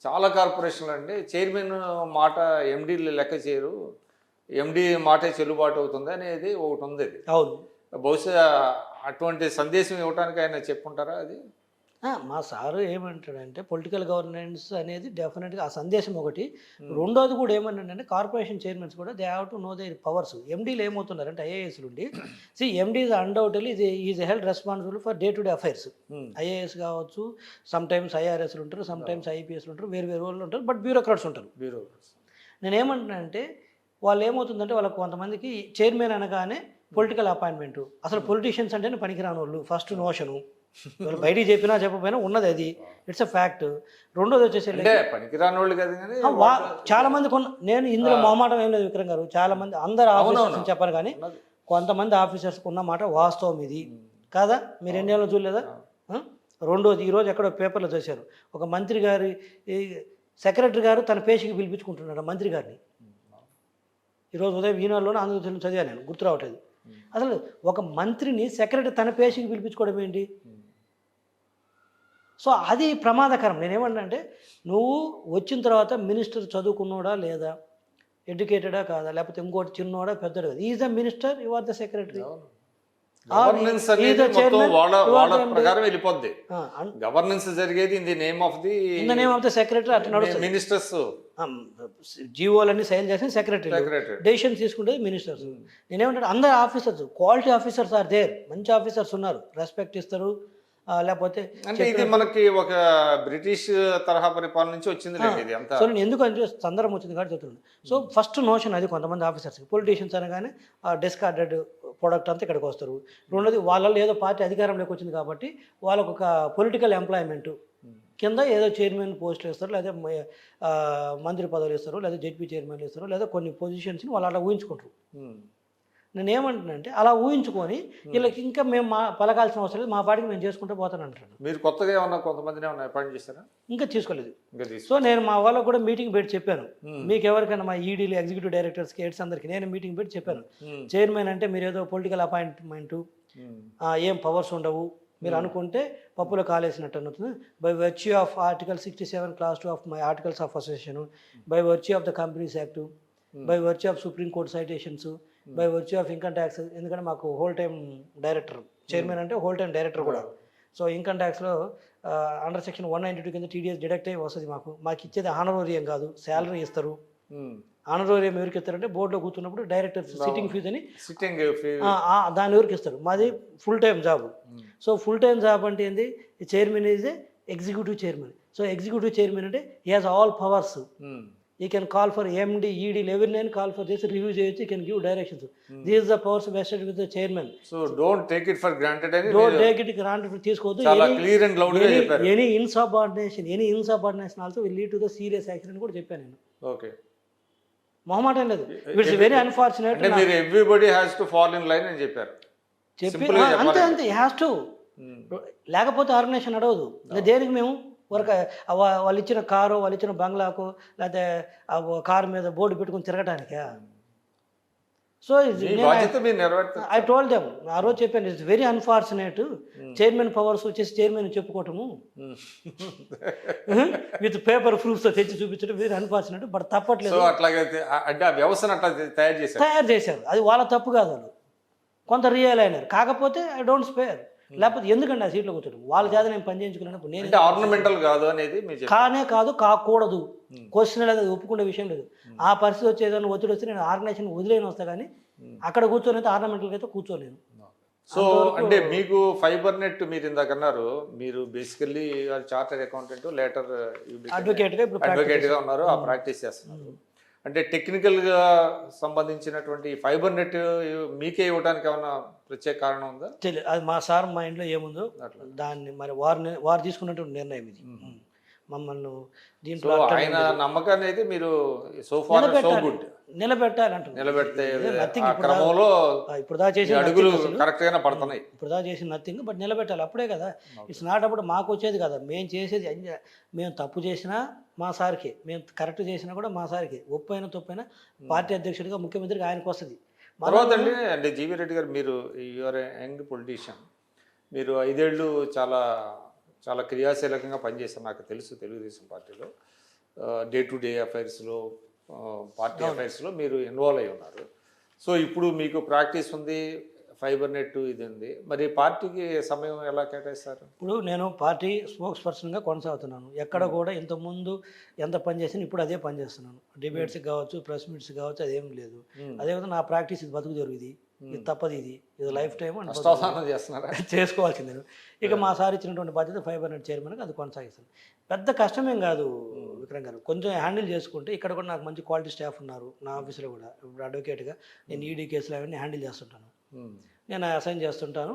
చాలా కార్పొరేషన్లు అండి చైర్మన్ మాట ఎండీలు లెక్క చేయరు, ఎండీ మాటే చెల్లుబాటు అవుతుంది అనేది ఒకటి ఉంది. అవును, బహుశా అటువంటి సందేశం ఇవ్వడానికి ఆయన చెప్పుంటారా? అది మా సారు ఏమంటాడంటే పొలిటికల్ గవర్నెన్స్ అనేది డెఫినెట్గా ఆ సందేశం ఒకటి. రెండోది కూడా ఏమన్నాడంటే కార్పొరేషన్ చైర్మన్స్ కూడా they have to know their powers. ఎండీలు ఏమవుతున్నారంటే ఐఏఎస్లు ఉండి MD is undoubtedly is held responsible for day to day affairs. IAS కావచ్చు, సమ్ టైమ్స్ ఐఆర్ఎస్లు ఉంటారు, సమ్ టైమ్స్ ఐపీఎస్లు ఉంటారు, వేరు వేరు వాళ్ళు ఉంటారు, బట్ బ్యూరోక్రాట్స్ ఉంటారు. నేను ఏమంటున్నానంటే వాళ్ళు ఏమవుతుందంటే వాళ్ళకు కొంతమందికి చైర్మన్ అనగానే పొలిటికల్ అపాయింట్మెంట్, అసలు పొలిటీషియన్స్ అంటేనే పనికిరాని వాళ్ళు ఫస్ట్ నోషను. వాళ్ళు బయటికి చెప్పినా చెప్పకపోయినా ఉన్నది అది, ఇట్స్ అ ఫ్యాక్ట్. రెండోది వచ్చేసి పనికిరాని వాళ్ళు కదా, చాలా మంది నేను ఇందులో మొహమాటం ఏం లేదు విక్రమ్ గారు, చాలా మంది అందరు ఆఫీసర్స్ చెప్పారు కానీ కొంతమంది ఆఫీసర్స్కి ఉన్న మాట వాస్తవం ఇది కాదా? మీరు ఎన్ని ఏళ్ళు చూడలేదా? రెండోది ఈరోజు ఎక్కడో పేపర్లో చూశారు, ఒక మంత్రి గారి సెక్రటరీ గారు తన పేషికి పిలిపించుకుంటున్నాడు మంత్రి గారిని. ఈరోజు ఉదయం ఈనాడులోనే ఆంధ్రజ్యోతిలో చదివాను, నేను గుర్తు రావట్లేదు. అసలు ఒక మంత్రిని సెక్రటరీ తన పేషికి పిలిపించుకోవడం ఏంటి? సో అది ప్రమాదకరం. నేనేమన్నా అంటే నువ్వు వచ్చిన తర్వాత మినిస్టర్ చదువుకున్నాడా లేదా, ఎడ్యుకేటెడా కాదా, లేకపోతే ఇంకోటి చిన్నోడా పెద్దోడా కాదు, is the minister, you are the secretary. Governance అనేది మొత్తం వాళ్ళ ప్రకారం వెళ్ళిపోద్ది. గవర్నెన్స్ జరిగేది in the name of the secretary, అట్లా నడుస్తుంది. మినిస్టర్స్ జీవోలన్నీ సైన్ చేసిన సెక్రటరీ, డెసిషన్ తీసుకుంటే మినిస్టర్స్. నేనేమంటే అందరు officers, quality officers are there, మంచి ఆఫీసర్స్ ఉన్నారు, రెస్పెక్ట్ ఇస్తారు. లేకపోతే అంటే ఇది మనకి ఒక బ్రిటిష్ తరహా పరిపాలన నుంచి వచ్చింది ఇది అంతా. సో నేను ఎందుకు అంటే సందర్భం వచ్చింది కాబట్టి చెప్తున్నాను. సో ఫస్ట్ నోషన్ అది కొంతమంది ఆఫీసర్స్కి, పొలిటీషియన్స్ అనగానే డిస్కార్డెడ్ ప్రోడక్ట్ అంతా ఇక్కడికి వస్తారు. రెండోది వాళ్ళలో ఏదో పార్టీ అధికారంలోకి వచ్చింది కాబట్టి వాళ్ళకు ఒక పొలిటికల్ ఎంప్లాయ్మెంట్ కింద ఏదో చైర్మన్ పోస్టులు ఇస్తారు, లేదా మంత్రి పదవులు ఇస్తారు, లేదా జెడ్పీ చైర్మన్లు ఇస్తారు, లేదా కొన్ని పొజిషన్స్ని వాళ్ళు అలా ఊహించుకుంటారు. నేను ఏమంటున్నానంటే అలా ఊహించుకొని వీళ్ళకి ఇంకా మేము పలకాల్సిన అవసరం లేదు, మా పాటికి మేము చేసుకుంటూ పోతాను అంటాను. మీరు కొత్తగా ఏమన్నా కొంతమందిని అపాయింట్ చేస్తారా? ఇంకా తీసుకోలేదు. సో నేను మా వాళ్ళకు కూడా మీటింగ్ పెట్టి చెప్పాను, మీకు ఎవరికైనా మా ఈడీలు ఎగ్జిక్యూటివ్ డైరెక్టర్స్కి హెడ్స్ అందరికీ నేను మీటింగ్ పెట్టి చెప్పాను, చైర్మన్ అంటే మీరు ఏదో పొలిటికల్ అపాయింట్మెంటు, ఏం పవర్స్ ఉండవు, మీరు అనుకుంటే పప్పులో కాలేసినట్టు అవుతుంది. By virtue of article 67 Clause 2 of my articles of association, by virtue of the companies act, by virtue of supreme court citations, by virtue of income tax. ఎందుకంటే మాకు హోల్ టైమ్ డైరెక్టర్, చైర్మన్ అంటే whole time director కూడా. So income ట్యాక్స్లో under section 192 కింద TDS deduct అయ్యి వస్తుంది. మాకు ఇచ్చేది honorarium కాదు, శాలరీ ఇస్తారు. ఆనరోరియం ఎవరికి ఇస్తారంటే బోర్డులో కూర్చున్నప్పుడు డైరెక్టర్ సిట్టింగ్ ఫీజు అని దాని ఎవరికి ఇస్తారు. మాది full time job. So full time job అంటే ఏంది, chairman is a executive chairman. So executive chairman అంటే he has all powers. He can call for MD, ED, everyone call for this, review చేయొచ్చు, he can give directions. These are the powers vested with the chairman. So don't take it for granted. Don't take it granted. తీసుకోవద్దు. చాలా clear and loud గా చెప్పారు. Any insubordination also will lead to the serious accident కూడా చెప్పాను నేను. Okay, మొహమాటం లేదు. It's very unfortunate. అంటే మీరు everybody has to fall in line అని చెప్పారు. చెప్పి అంతే హ్యాస్ టు. లేకపోతే ఆర్గనైజేషన్ నడవదు. దేనికి మేము వాళ్ళు ఇచ్చిన కారు, వాళ్ళు ఇచ్చిన బంగ్లాకు, లేకపోతే కారు మీద బోర్డు పెట్టుకుని తిరగటానికా? సో ఐ టోల్డ్ దెమ్, ఆ రోజు చెప్పాను, it's very unfortunate. Chairman powers వచ్చేసి చైర్మన్ చెప్పుకోవటము విత్ పేపర్ ప్రూఫ్తో తెచ్చి చూపించడం వెరీ అన్ఫార్చునేట్. బట్ తప్పట్లేదు. తయారు చేశారు, అది వాళ్ళ తప్పు కాదు. వాళ్ళు కొంత రియల్ అయినారు. కాకపోతే ఐ డోంట్ స్పేర్. లేకపోతే ఎందుకండి ఆ సీట్లో కూర్చోడం? వాళ్ళ చేత నేను పని చేయించుకున్నాను. నేను ఆర్నమెంటల్ కాదు అనేది కానే కాదు, కాకూడదు. క్వశ్చన్ లేదు, అది ఒప్పుకునే విషయం లేదు. ఆ పరిస్థితి వచ్చి ఏదైనా ఒత్తిడి వస్తే నేను ఆర్గనైజేషన్ వదిలేని వస్తా, కానీ అక్కడ కూర్చొని అయితే ఆర్నమెంటల్గా అయితే కూర్చోలేను. సో అంటే మీకు ఫైబర్ నెట్ మీరు ఇందాక అన్నారు, మీరు బేసికల్లీ చార్టర్డ్ అకౌంటెంట్, లేటర్ అడ్వకేట్గా ఇప్పుడు అడ్వకేట్ గా ఉన్నారు, ఆ ప్రాక్టీస్ చేస్తున్నారు. అంటే టెక్నికల్ గా సంబంధించినటువంటి ఫైబర్ నెట్ మీకే ఇవ్వడానికి ఏమైనా ప్రత్యేక కారణం ఉందా? తెలియదు, అది మా సార్ మైండ్లో ఏముందో దాన్ని మరి వారు తీసుకున్నటువంటి నిర్ణయం ఇది. మమ్మల్ని దీంట్లో ఆయన నమ్మకాన్ని అయితే మీరు సో ఫార్ సో గుడ్ నిలబెట్టాలి అంటున్నారు. నిలబెడితే నథింగ్ ఆ క్రమంలో ఇప్పుడు దా చేసిన అడుగులు కరెక్ట్ గానే పడుతున్నాయి. ఇప్పుడు దా చేసిన నథింగ్, బట్ నిలబెట్టాలి, అప్పుడే కదా. ఇట్స్ నాట్ అప్పుడు మాకు వచ్చేది కదా, మేము చేసేది మేము తప్పు చేసినా మా సార్కి, మేము కరెక్ట్ చేసినా కూడా మా సార్కి, ఒప్పైనా తప్పైనా పార్టీ అధ్యక్షుడిగా ముఖ్యమంత్రికి ఆయనకు వస్తుంది. తర్వాత అండి అంటే జీవీ రెడ్డి గారు, మీరు యువర్ యంగ్ పొలిటీషియన్, మీరు 5 ఏళ్ళు చాలా క్రియాశీలకంగా పనిచేశారు, నాకు తెలుసు తెలుగుదేశం పార్టీలో. డే టు డే అఫైర్స్లో, పార్టీ అఫైర్స్లో మీరు ఇన్వాల్వ్ అయి ఉన్నారు. సో ఇప్పుడు మీకు ప్రాక్టీస్ ఉంది, ఫైబర్ నెట్ ఇది ఉంది, మరి పార్టీకి సమయం ఎలా కేటాయిస్తారు? ఇప్పుడు నేను పార్టీ స్పోక్స్ పర్సన్గా కొనసాగుతున్నాను. ఎక్కడ కూడా ఇంతకుముందు ఎంత పని చేసినా ఇప్పుడు అదే పని చేస్తున్నాను. డిబేట్స్కి కావచ్చు, ప్రెస్ మీట్స్ కావచ్చు, అదేం లేదు. అదేవిధంగా నా ప్రాక్టీస్ ఇది బతుకు జరుగుతుంది, ఇది తప్పదు, ఇది లైఫ్ టైం చేస్తున్నారా? చేసుకోవాల్సిందే. ఇక మా సార్ ఇచ్చినటువంటి బాధ్యత ఫైబర్ నెట్ చైర్మన్గా అది కొనసాగిస్తాను. పెద్ద కష్టమేం కాదు విక్రమ్ గారు, కొంచెం హ్యాండిల్ చేసుకుంటే. ఇక్కడ కూడా నాకు మంచి క్వాలిటీ స్టాఫ్ ఉన్నారు నా ఆఫీస్లో కూడా. ఇప్పుడు అడ్వకేట్గా నేను ఈడీ కేసులు అవన్నీ హ్యాండిల్ చేస్తుంటాను, నేను అసైన్ చేస్తుంటాను,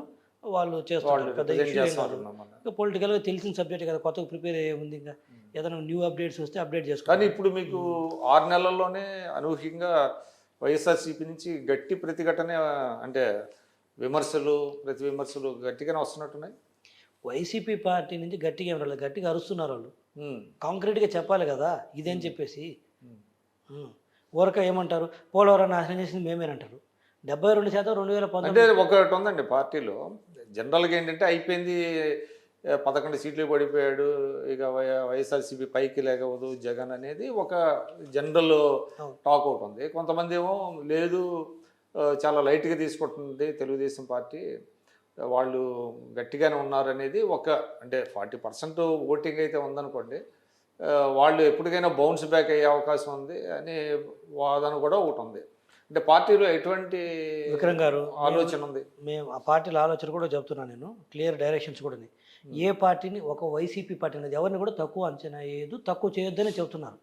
వాళ్ళు చేస్తుంటారు. పెద్ద ఇష్యూ ఏం కాదు. ఇంకా పొలిటికల్గా తెలిసిన సబ్జెక్ట్ కదా, కొత్తగా ప్రిపేర్ అయ్యే ఉంది. ఇంకా ఏదైనా న్యూ అప్డేట్స్ వస్తే అప్డేట్ చేసుకోవాలి. కానీ ఇప్పుడు మీకు 6 నెలల్లోనే అనూహ్యంగా వైఎస్ఆర్సీపీ నుంచి గట్టి ప్రతిఘటన, అంటే విమర్శలు ప్రతి విమర్శలు గట్టిగానే వస్తున్నట్టున్నాయి. వైసీపీ పార్టీ నుంచి గట్టిగా ఏం రాలేదు, గట్టిగా అరుస్తున్నారు వాళ్ళు. కాంక్రీట్గా చెప్పాలి కదా ఇదేం చెప్పేసి. ఊరక ఏమంటారు, పోలవరం నాశనం చేసింది మేమేనంటారు. 72% 2019. అంటే ఒకటి ఉందండి పార్టీలో జనరల్గా ఏంటంటే, అయిపోయింది 11 సీట్లు పడిపోయాడు, ఇక వైఎస్ఆర్సీపీ పైకి లేకపోదు జగన్ అనేది ఒక జనరల్ టాక్ అవుట్ ఉంది. కొంతమంది ఏమో లేదు, చాలా లైట్గా తీసుకుంటుంది తెలుగుదేశం పార్టీ, వాళ్ళు గట్టిగానే ఉన్నారు అనేది ఒక, అంటే 40% ఓటింగ్ అయితే ఉందనుకోండి, వాళ్ళు ఎప్పటికైనా బౌన్స్ బ్యాక్ అయ్యే అవకాశం ఉంది అనే వాదన కూడా ఒకటి ఉంది. అంటే పార్టీలో ఎటువంటి విక్రమ్ గారు ఆలోచన ఉంది? మేము ఆ పార్టీల ఆలోచన కూడా చెప్తున్నాను నేను, క్లియర్ డైరెక్షన్స్ కూడా. ఏ పార్టీని, ఒక వైసీపీ పార్టీ అనేది ఎవరిని కూడా తక్కువ అంచనా వేయదు, తక్కువ చేయొద్దని చెప్తున్నాను.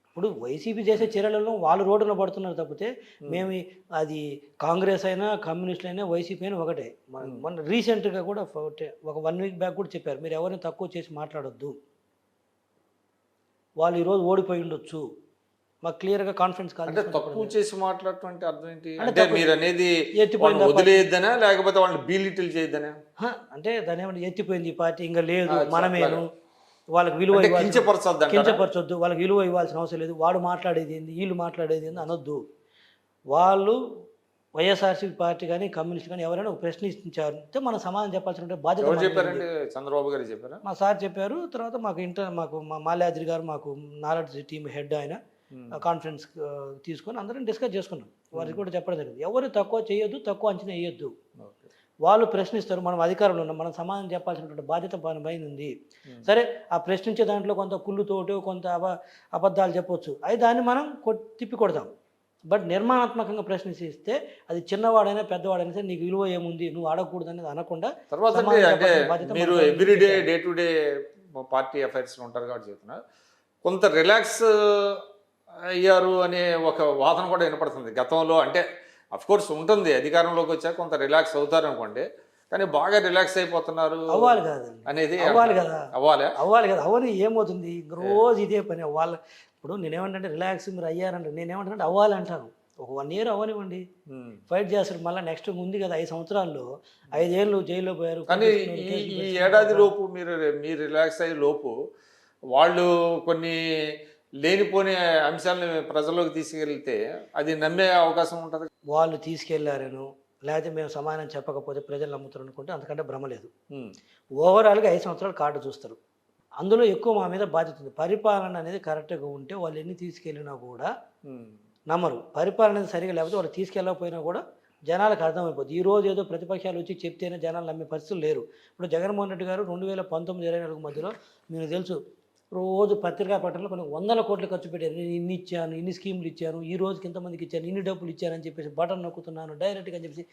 ఇప్పుడు వైసీపీ చేసే చర్యలలో వాళ్ళు రోడ్డున పడుతున్నారు తప్పితే, మేము అది కాంగ్రెస్ అయినా కమ్యూనిస్టులు అయినా వైసీపీ అయినా ఒకటే. మన రీసెంట్గా కూడా ఒక 1 వీక్ బ్యాక్ కూడా చెప్పారు, మీరు ఎవరిని తక్కువ చేసి మాట్లాడొద్దు, వాళ్ళు ఈరోజు ఓడిపోయి ఉండొచ్చు. మాకు క్లియర్గా కాన్ఫిడెన్స్ కాదు. అంటే తక్కువ చేసి మాట్లాడటం అంటే అర్థం ఏంటి? అంటే మీరు అనేది వదిలేయద్దనా, లేకపోతే వాళ్ళని బీలిటిల్ చేయొద్దనా? అంటే దాని ఏమంటే ఎత్తిపోయింది ఈ పార్టీ, ఇంకా లేదు, మనమేను, వాళ్ళకి విలువ కించపరచొద్దు, వాళ్ళకి విలువ ఇవ్వాల్సిన అవసరం లేదు, వాడు మాట్లాడేది ఏంది, వీళ్ళు మాట్లాడేది ఏంది అనొద్దు. వాళ్ళు వైఎస్ఆర్సీపీ పార్టీ కానీ కమ్యూనిస్ట్ కానీ ఎవరైనా ఒక ప్రశ్నించారు అంటే మనం సమాధానం చెప్పాల్సిన బాధ్యత. చెప్పారండి, చంద్రబాబు గారు చెప్పారా? మా సార్ చెప్పారు. తర్వాత మాకు మాల్యాద్రి గారు, మాకు నాలెడ్జ్ టీమ్ హెడ్, ఆయన కాన్ఫరెన్స్ తీసుకొని అందరం డిస్కస్ చేసుకున్నాం. వారికి కూడా చెప్పడం జరిగింది, ఎవరు తక్కువ చేయొద్దు, తక్కువ అంచనా వేయొద్దు. వాళ్ళు ప్రశ్నిస్తారు, మనం అధికారంలో ఉన్నాం, మనం సమాధానం చెప్పాల్సినటువంటి బాధ్యత పైన ఉంది. సరే, ఆ ప్రశ్నించే దాంట్లో కొంత కుళ్ళుతోటి కొంత అబద్ధాలు చెప్పొచ్చు, అవి దాన్ని మనం తిప్పి కొడతాం. బట్ నిర్మాణాత్మకంగా ప్రశ్నిస్తే అది చిన్నవాడైనా పెద్దవాడైనా సరే, నీకు విలువ ఏముంది, నువ్వు అడగకూడదు అనేది అనకుండా. తర్వాత మీరు everyday day to day party affairs ఉంటారు కాబట్టి చెప్తున్నా, కొంత రిలాక్స్ అయ్యారు అనే ఒక వాదన కూడా వినపడుతుంది గతంలో. అంటే అఫ్కోర్స్ ఉంటుంది, అధికారంలోకి వచ్చాక కొంత రిలాక్స్ అవుతారు అనుకోండి, కానీ బాగా రిలాక్స్ అయిపోతున్నారు అవ్వాలి కాదు అనేది. అవ్వాలి కదా, అవ్వాలి కదా, అవని ఏమవుతుంది రోజు ఇదే పని అవ్వాలి. ఇప్పుడు నేనేమంటే రిలాక్స్ మీరు అయ్యారంటే, నేనేమంటానంటే అవ్వాలి అంటాను. ఒక 1 year అవ్వనివ్వండి, ఫైట్ చేస్తారు. మళ్ళీ నెక్స్ట్ ఉంది కదా 5 సంవత్సరాల్లో 5 ఏళ్ళు జైల్లో పోయారు. కానీ ఈ ఏడాది లోపు మీరు రిలాక్స్ అయ్యే లోపు వాళ్ళు కొన్ని లేనిపోని అంశాలను ప్రజల్లోకి తీసుకెళ్తే అది నమ్మే అవకాశం ఉంటుంది. వాళ్ళు తీసుకెళ్లారను, లేకపోతే మేము సమాధానం చెప్పకపోతే ప్రజలు నమ్ముతారు అనుకుంటే అంతకంటే భ్రమ లేదు. ఓవరాల్గా 5 సంవత్సరాలు కార్డు చూస్తారు. అందులో ఎక్కువ మా మీద బాధ్యత ఉంది. పరిపాలన అనేది కరెక్ట్గా ఉంటే వాళ్ళు ఎన్ని తీసుకెళ్ళినా కూడా నమ్మరు. పరిపాలన అనేది సరిగా లేకపోతే వాళ్ళు తీసుకెళ్ళకపోయినా కూడా జనాలకు అర్థమైపోతుంది. ఈరోజు ఏదో ప్రతిపక్షాలు వచ్చి చెప్తేనే జనాలు నమ్మే పరిస్థితులు లేరు. ఇప్పుడు జగన్మోహన్ రెడ్డి గారు 2019-24 మధ్యలో మీకు తెలుసు, రోజు పత్రికా ప్రకటనలో కొన్ని 100 కోట్లు ఖర్చు పెట్టారు. నేను ఇన్ని ఇచ్చాను, ఇన్ని స్కీములు ఇచ్చాను, ఈ రోజుకి ఇంతమందికి ఇచ్చాను, ఇన్ని డబ్బులు ఇచ్చానని చెప్పేసి బటన్ నొక్కుతున్నాను డైరెక్ట్గా అని చెప్పేసి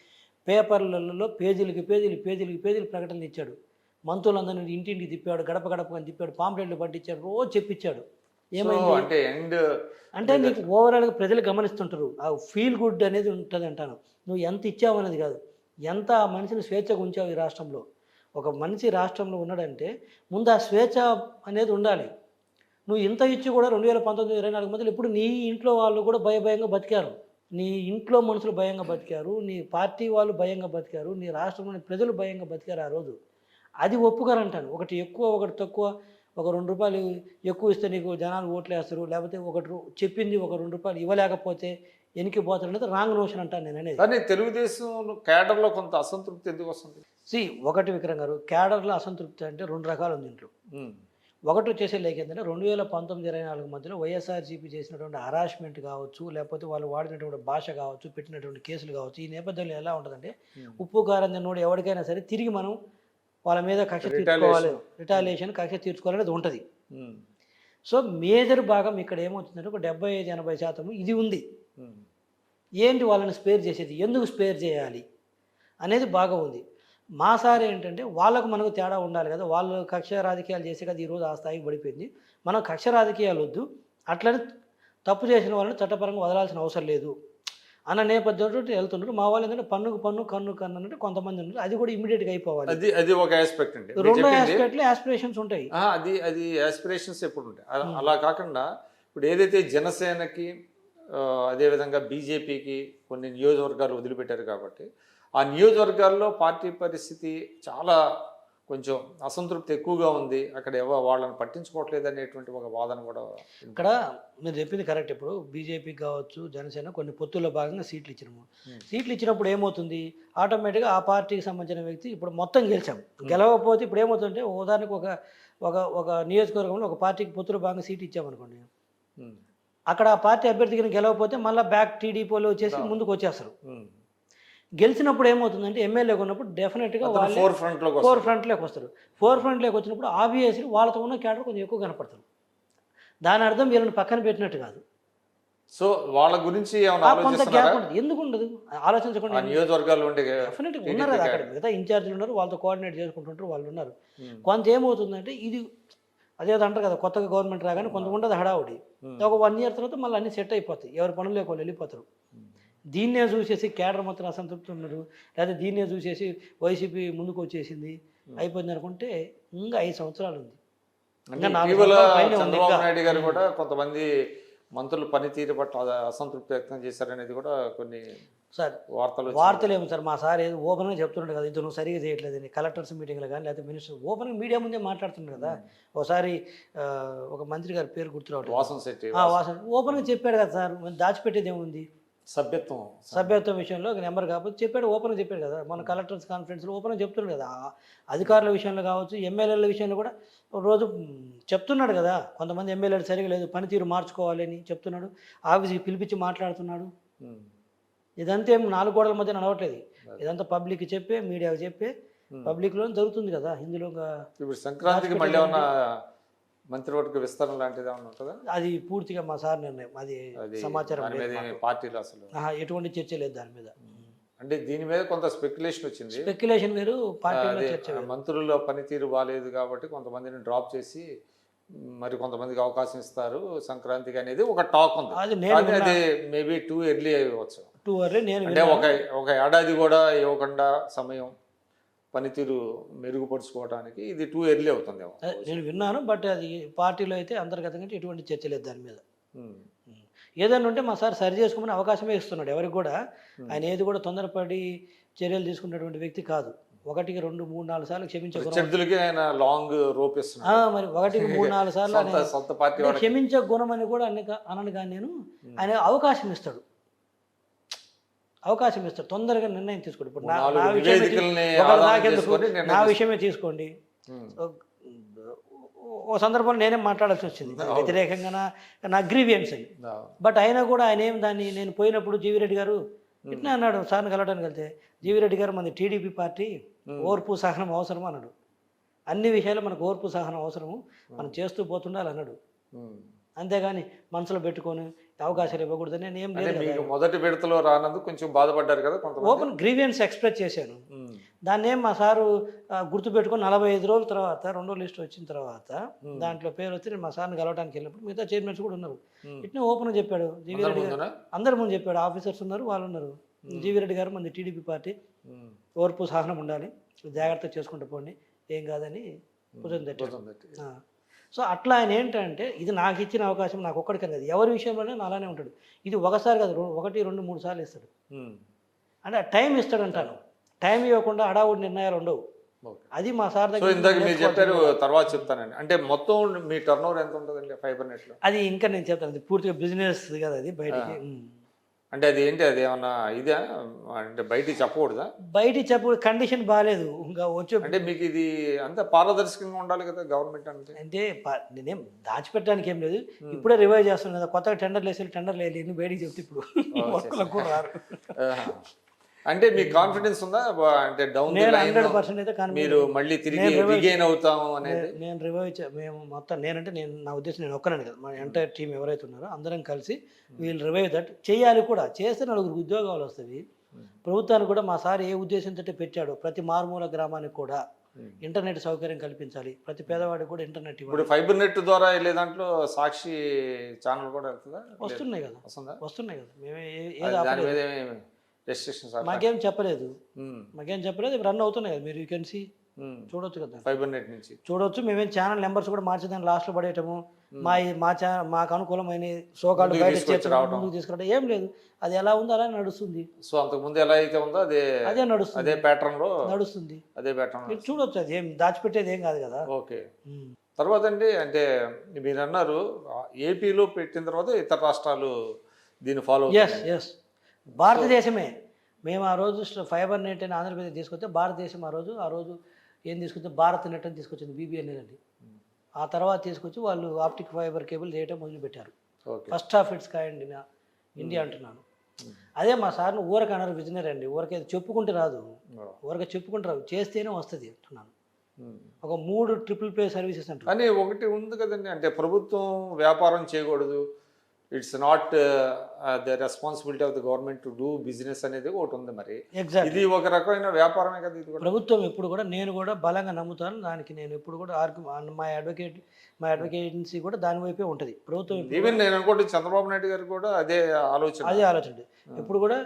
పేపర్లలో పేజీలకి పేజీలు ప్రకటనలు ఇచ్చాడు. మంత్రులందరినీ ఇంటింటికి తిప్పాడు, గడప గడపని తిప్పాడు, పాంప్లెట్లు పట్టించాడు, రోజు చెప్పించాడు. ఏమైంది అంటే ఎండ్ అంటే నీకు ఓవరాల్గా ప్రజలు గమనిస్తుంటారు. ఆ ఫీల్ గుడ్ అనేది ఉంటుంది అంటాను. నువ్వు ఎంత ఇచ్చావు అనేది కాదు, ఎంత ఆ మనిషిని స్వేచ్ఛగా ఉంచావు ఈ రాష్ట్రంలో. ఒక మనిషి రాష్ట్రంలో ఉన్నాడంటే ముందు ఆ స్వేచ్ఛ అనేది ఉండాలి. నువ్వు ఇంత ఇచ్చి కూడా 2019, 24 మధ్యలో ఇప్పుడు నీ ఇంట్లో వాళ్ళు కూడా భయంగా బతికారు, నీ ఇంట్లో మనుషులు భయంగా బతికారు, నీ పార్టీ వాళ్ళు భయంగా బతికారు, నీ రాష్ట్రంలోని ప్రజలు భయంగా బతికారు ఆ రోజు. అది ఒప్పుగారంటాను. ఒకటి ఎక్కువ ఒకటి తక్కువ, ఒక 2 రూపాయలు ఎక్కువ ఇస్తే నీకు జనాలు ఓట్లు వేస్తారు, లేకపోతే చెప్పింది ఒక 2 రూపాయలు ఇవ్వలేకపోతే ఎనికిపోతారు అనేది రాంగ్ నోషన్ అంటాను నేను అనేది. కానీ తెలుగుదేశం క్యాడర్లో కొంత అసంతృప్తి ఎందుకు వస్తుంది? ఒకటి విక్రమ్ గారు, క్యాడర్లో అసంతృప్తి అంటే 2 రకాలు ఉంది ఇంట్లో. ఒకటి వచ్చేసి ఏంటంటే 2019, 24 మధ్యలో వైఎస్ఆర్సీపీ చేసినటువంటి హరాస్మెంట్ కావచ్చు, లేకపోతే వాళ్ళు వాడినటువంటి భాష కావచ్చు, పెట్టినటువంటి కేసులు కావచ్చు, ఈ నేపథ్యంలో ఎలా ఉంటుందంటే ఉప్పు కారం తిన్నోడు ఎవరికైనా సరే తిరిగి మనం వాళ్ళ మీద కక్ష తీర్చుకోవాలి, రిటాలియేషన్ కక్ష తీర్చుకోవాలనేది ఉంటుంది. సో మేజర్ భాగం ఇక్కడ ఏమవుతుందంటే ఒక 75-80% ఇది ఉంది. ఏంటి వాళ్ళని స్పేర్ చేసేది, ఎందుకు స్పేర్ చేయాలి అనేది బాగా ఉంది. మా సార్ ఏంటంటే వాళ్ళకు మనకు తేడా ఉండాలి కదా, వాళ్ళు కక్ష రాజకీయాలు చేసే కదా ఈరోజు ఆ స్థాయికి పడిపోయింది. మనం కక్ష రాజకీయాలు వద్దు, అట్లనే తప్పు చేసిన వాళ్ళని చట్టపరంగా వదలాల్సిన అవసరం లేదు అన్న నేపథ్యంతో వెళ్తున్నారు. మా వాళ్ళు ఏంటంటే పన్నుకు పన్ను కన్ను కన్ను అంటే కొంతమంది ఉన్నారు, అది కూడా ఇమీడియట్గా అయిపోవాలి. అది ఒక ఆస్పెక్ట్ అండి. 2 ఆస్పెక్ట్లు యాస్పిరేషన్స్ ఉంటాయి. అది ఆస్పిరేషన్స్ ఎప్పుడు ఉంటాయి. అలా కాకుండా ఇప్పుడు ఏదైతే జనసేనకి అదేవిధంగా బీజేపీకి కొన్ని నియోజకవర్గాలు వదిలిపెట్టారు కాబట్టి ఆ నియోజకవర్గాల్లో పార్టీ పరిస్థితి చాలా కొంచెం అసంతృప్తి ఎక్కువగా ఉంది, అక్కడ వాళ్ళని పట్టించుకోవట్లేదు అనేటువంటి ఒక వాదన కూడా. ఇక్కడ మీరు చెప్పింది కరెక్ట్. ఇప్పుడు బీజేపీకి కావచ్చు, జనసేన కొన్ని పొత్తుల్లో భాగంగా సీట్లు ఇచ్చినాము. సీట్లు ఇచ్చినప్పుడు ఏమవుతుంది, ఆటోమేటిక్గా ఆ పార్టీకి సంబంధించిన వ్యక్తి ఇప్పుడు మొత్తం గెలిచాము. గెలవకపోతే ఇప్పుడు ఏమవుతుందంటే ఉదాహరణకు ఒక నియోజకవర్గంలో ఒక పార్టీకి పొత్తుల భాగంగా సీట్ ఇచ్చామనుకోండి, అక్కడ ఆ పార్టీ అభ్యర్థికి గెలవకపోతే మళ్ళీ బ్యాక్ టీడీపీలో వచ్చేసి ముందుకు వచ్చేస్తారు. గెలిచినప్పుడు ఏమవుతుందంటే ఎమ్మెల్యేగా ఉన్నప్పుడు డెఫినెట్గా వాళ్ళు ఫోర్ ఫ్రంట్లోకి వస్తారు. ఫోర్ ఫ్రంట్లోకి వచ్చినప్పుడు ఆబ్వియస్లీ వాళ్ళతో ఉన్న క్యాడర్ కొంచెం ఎక్కువ కనపడతారు. దాని అర్థం వీళ్ళని పక్కన పెట్టినట్టు కాదు. సో వాళ్ళ గురించి కొంత గ్యాప్ ఉంటుంది. ఎందుకు ఉండదు, ఆలోచించకుండా నియోజకవర్గాలు డెఫినెట్గా ఉన్నారు కదా అక్కడ, మిగతా ఇన్ఛార్జీలు ఉన్నారు, వాళ్ళతో కోఆర్డినేట్ చేసుకుంటుంటారు, వాళ్ళు ఉన్నారు. కొంత ఏమవుతుందంటే ఇది అదేదో అంటారు కదా, కొత్తగా గవర్నమెంట్ రాగానే కొంత ఉండదు హడావుడి. ఒక 1 year తర్వాత మళ్ళీ అన్ని సెట్ అయిపోతాయి, ఎవరి పనులు వాళ్ళు వెళ్ళిపోతారు. దీన్నే చూసేసి క్యాడర్ మొత్తం అసంతృప్తి ఉన్నారు, లేదా దీన్నే చూసేసి వైసీపీ ముందుకు వచ్చేసింది అయిపోయింది అనుకుంటే ఇంకా 5 సంవత్సరాలు ఉంది. చంద్రబాబు నాయుడు గారు కూడా కొంతమంది మంత్రుల పనితీరు పట్ల అసంతృప్తి వ్యక్తం చేశారనేది కూడా కొన్ని సార్ వార్తలు ఏమి సార్, మా సార్ ఏదో ఓపెన్గా చెప్తున్నాడు కదా, ఇది నువ్వు సరిగా చేయట్లేదు కలెక్టర్స్ మీటింగ్లో కానీ లేకపోతే మినిస్టర్ ఓపెన్గా మీడియా ముందే మాట్లాడుతున్నాడు కదా. ఒకసారి ఒక మంత్రి గారి పేరు గుర్తురావట్లేదు, వాసన్ ఓపెన్గా చెప్పాడు కదా సార్, దాచిపెట్టేది ఏముంది, సభ్యత్వం విషయంలో నెంబర్ కాకపోతే చెప్పాడు, ఓపెన్గా చెప్పాడు కదా. మన కలెక్టర్స్ కాన్ఫరెన్స్లో ఓపెన్గా చెప్తున్నాడు కదా. అధికారుల విషయంలో కావచ్చు, ఎమ్మెల్యేల విషయంలో కూడా రోజు చెప్తున్నాడు కదా. కొంతమంది ఎమ్మెల్యేలు సరిగా లేదు, పనితీరు మార్చుకోవాలని చెప్తున్నాడు, ఆఫీస్కి పిలిపించి మాట్లాడుతున్నాడు. ఇదంతా ఏం 4 గోడల మధ్య నడవట్లేదు, ఇదంతా పబ్లిక్ చెప్పే, మీడియాకి చెప్పే, పబ్లిక్లో జరుగుతుంది కదా. ఇందులో ఇప్పుడు సంక్రాంతికి మళ్ళీ ఏమన్నా మంత్రివర్గ విస్తరణ లాంటిది ఏమన్నా ఉంటుందా? అది పూర్తిగా మా సార్ నిర్ణయం, అది సమాచారం పార్టీలో అసలు ఎటువంటి చర్చ లేదు దాని మీద. అంటే దీని మీద కొంత స్పెక్యులేషన్ వచ్చింది. స్పెక్యులేషన్ వేరు, పార్టీలో చర్చ. మంత్రుల పనితీరు బాగాలేదు కాబట్టి కొంతమందిని డ్రాప్ చేసి మరి కొంతమందికి అవకాశం ఇస్తారు సంక్రాంతికి అనేది ఒక టాక్ ఉంది. అది మేబీ టూ ఎర్లీ అవ్వచ్చు. అంటే ఒక ఏడాది కూడా ఇవ్వకుండా సమయం పనితీరు మెరుగుపరుచుకోవడానికి ఇది టూ ఎర్లీ అవుతుంది. నేను విన్నాను, బట్ అది పార్టీలో అయితే అంతర్గతంగా ఎటువంటి చర్చ లేదు దాని మీద. ఏదైనా ఉంటే మా సార్ సరి చేసుకోమని అవకాశమే ఇస్తున్నాడు ఎవరికి కూడా. ఆయన ఏది కూడా తొందరపడి చర్యలు తీసుకున్నటువంటి వ్యక్తి కాదు. 1, 2, 3, 4 సార్లు క్షమించే ఆయన లాంగ్ రోప్ ఇస్తున్నాడు. మరి 1, 3, 4 సార్లు క్షమించే గుణం అని కూడా అనను కానీ నేను, ఆయన అవకాశం ఇస్తాడు, తొందరగా నిర్ణయం తీసుకోండి. ఇప్పుడు నా విషయమే తీసుకోండి, ఓ సందర్భంలో నేనే మాట్లాడాల్సి వచ్చింది వ్యతిరేకంగా నా గ్రీవియన్స్ అని. బట్ అయినా కూడా ఆయన ఏం దాన్ని, నేను పోయినప్పుడు జీవిరెడ్డి గారు ఇట్లా అన్నాడు, సార్ని కలవడానికి వెళ్తే, జీవిరెడ్డి గారు మనది టీడీపీ పార్టీ, ఓర్పు సహనం అవసరం అన్నాడు. అన్ని విషయాలు మనకు ఓర్పు సహనం అవసరము, మనం చేస్తూ పోతుండాలి అన్నాడు. అంతేగాని మనసులో పెట్టుకొని అవకాశాలు ఇవ్వకూడదని నేను ఏం అంటే లేదు మీకు మొదటి విడతలో రానందుకు కొంచెం బాధపడ్డారు కదా కొంతమంది. ఓపెన్ గ్రీవియన్స్ ఎక్స్ప్రెస్ చేశాను. ఉమ్, దాన్ని ఏం మా సారు గుర్తుపెట్టుకొని 45 రోజుల తర్వాత రెండో లిస్ట్ వచ్చిన తర్వాత దాంట్లో పేరు వచ్చి నేను మా సార్ని కలవడానికి వెళ్ళినప్పుడు మిగతా చైర్మన్స్ కూడా ఉన్నారు. ఇట్నే ఓపెన్గా చెప్పాడు జీవీ అందరి రెడ్డి గారు, ముందునా? అందరి ముందు చెప్పాడు. ఆఫీసర్స్ ఉన్నారు, వాళ్ళు ఉన్నారు. జీవీ రెడ్డి గారు మంది టీడీపీ పార్టీ, ఉమ్, ఓర్పు సహనం ఉండాలి, జాగ్రత్త చేసుకుంటూ పోండి, ఏం కాదని భుజం తట్టాడు. భుజం తట్టి. సో అట్లా ఆయన ఏంటంటే ఇది నాకు ఇచ్చిన అవకాశం నాకు ఒక్కడికి కాదు, ఎవరి విషయంలోనే అలానే ఉంటాడు. ఇది ఒకసారి కాదు, 1, 2, 3 సార్లు ఇస్తాడు. ఉమ్, అంటే టైం ఇస్తాడు అంటాను. టైం ఇవ్వకుండా అడావుడి నిర్ణయాలు ఉండవు. ఓకే. అది మా సార్ సో దగ్గర ఇందాక మీరు చెప్పారు, తర్వాత చెప్తానండి. అంటే మొత్తం మీ టర్న్ ఓవర్ ఎంత ఉంటుందండి ఫైబర్ నెట్లో? అది ఇంకా నేను చెప్తాను, అది పూర్తిగా బిజినెస్ కదా, అది బయటికి అంటే అది ఏంటి, అది ఏమన్నా ఇదే అంటే బయటికి చెప్పకూడదా? బయటికి చెప్పు కండిషన్ బాగాలేదు ఇంకా వచ్చే. అంటే మీకు ఇది అంత పారదర్శకంగా ఉండాలి కదా గవర్నమెంట్ అంటే. అంటే నేనేం దాచిపెట్టడానికి ఏం లేదు, ఇప్పుడే రివైవ్ చేస్తాను కదా, కొత్తగా టెండర్లు వేసి టెండర్లు వేయాలి, ఎన్ని బయటికి చెప్తే ఇప్పుడు వర్కులకు కూడా రారు. ఆహా. అంటే మీకు కాన్ఫిడెన్స్ ఉందా అంటే డౌన్ ది నేను లైన్ 100% అయితే మీరు మళ్ళీ తిరిగి రిగైన్ అవుతాము అనేది? నేను రివైవ్ మేము మొత్తం నేనంటే నా ఉద్దేశం నేను ఒక్కనే కదా, మా ఎంటైర్ టీం ఎవరైతే ఉన్నారో అందరం కలిసి వీళ్ళు రివైవ్ దట్ చేయాలి కూడా. చేస్తే 4 ఉద్యోగాలు వస్తాయి. ప్రభుత్వానికి కూడా మా సార్ ఏ ఉద్దేశంతో పెట్టాడో ప్రతి మారుమూల గ్రామానికి కూడా ఇంటర్నెట్ సౌకర్యం కల్పించాలి, ప్రతి పేదవాడికి కూడా ఇంటర్నెట్ ఇవ్వాలి. ఇప్పుడు ఫైబర్ నెట్ ద్వారా వెళ్ళే దాంట్లో సాక్షి ఛానల్ కూడా వెళ్తుందా? వస్తున్నాయి కదా, వస్తుందా? వస్తున్నాయి కదా. మేమే దాని మీద రెస్ట్రిక్షన్స్ మాకేం చెప్పలేదు, రన్ అవుతున్నాయి కదా, మీరు యూ కెన్ సీ చూడొచ్చు కదా, ఫైబర్ నెట్ నుంచి చూడొచ్చు. మేమేం ఛానల్ నెంబర్స్ కూడా మార్చేదాన్ని లాస్ట్లో పడేయటము, మాకు అనుకూలమైన సోకాళ్ళు బయట ముందుకు తీసుకురావడం ఏం లేదు. అది ఎలా ఉందో అలా నడుస్తుంది. సో అంతకు ముందు ఎలా అయితే ఉందో అదే నడుస్తుంది, అదే ప్యాటర్న్ లో నడుస్తుంది. అదే ప్యాటర్న్ మీరు చూడొచ్చు, అది ఏం దాచిపెట్టేది ఏం కాదు కదా. ఓకే. తర్వాత అండి, అంటే మీరు అన్నారు ఏపీలో పెట్టిన తర్వాత ఇతర రాష్ట్రాలు దీన్ని ఫాలో ఎస్ భారతదేశమే. మేము ఆ రోజు ఫైబర్ నెట్ అని ఆంధ్రప్రదేశ్ తీసుకొస్తే భారతదేశం ఆ రోజు ఏం తీసుకొస్తే భారత్ నెట్ అని తీసుకొచ్చింది, BBNL అని. ఆ తర్వాత తీసుకొచ్చి వాళ్ళు ఆప్టిక్ ఫైబర్ కేబుల్ చేయటం మొదలుపెట్టారు. First of it's kind in India అంటున్నాను. అదే మా సార్ని ఊరక అన్నారు విజనరీ అండి, ఊరకే చెప్పుకుంటే రాదు, ఊరక చెప్పుకుంటే రాదు, చేస్తేనే వస్తుంది అంటున్నాను. ఒక 3 ట్రిపుల్ ప్లే సర్వీసెస్ అంటారు. కానీ ఒకటి ఉంది కదండి, అంటే ప్రభుత్వం వ్యాపారం చేయకూడదు, it's not the responsibility of the government to do business అనేది ఒకటి ఉంది. మరి ఇది ఒక రకమైన వ్యాపారమే కదా ఇది కూడా. ప్రభుత్వం ఎప్పుడు కూడా నేను కూడా బలంగా నమ్ముతాను దానికి. నేను ఎప్పుడు కూడా మా అడ్వకేటెన్సీ కూడా దాని వైపే ఉంటుంది. ప్రభుత్వం ఈవెన్ నేను అనుకోండి చంద్రబాబు నాయుడు గారు కూడా అదే ఆలోచన ఎప్పుడు కూడా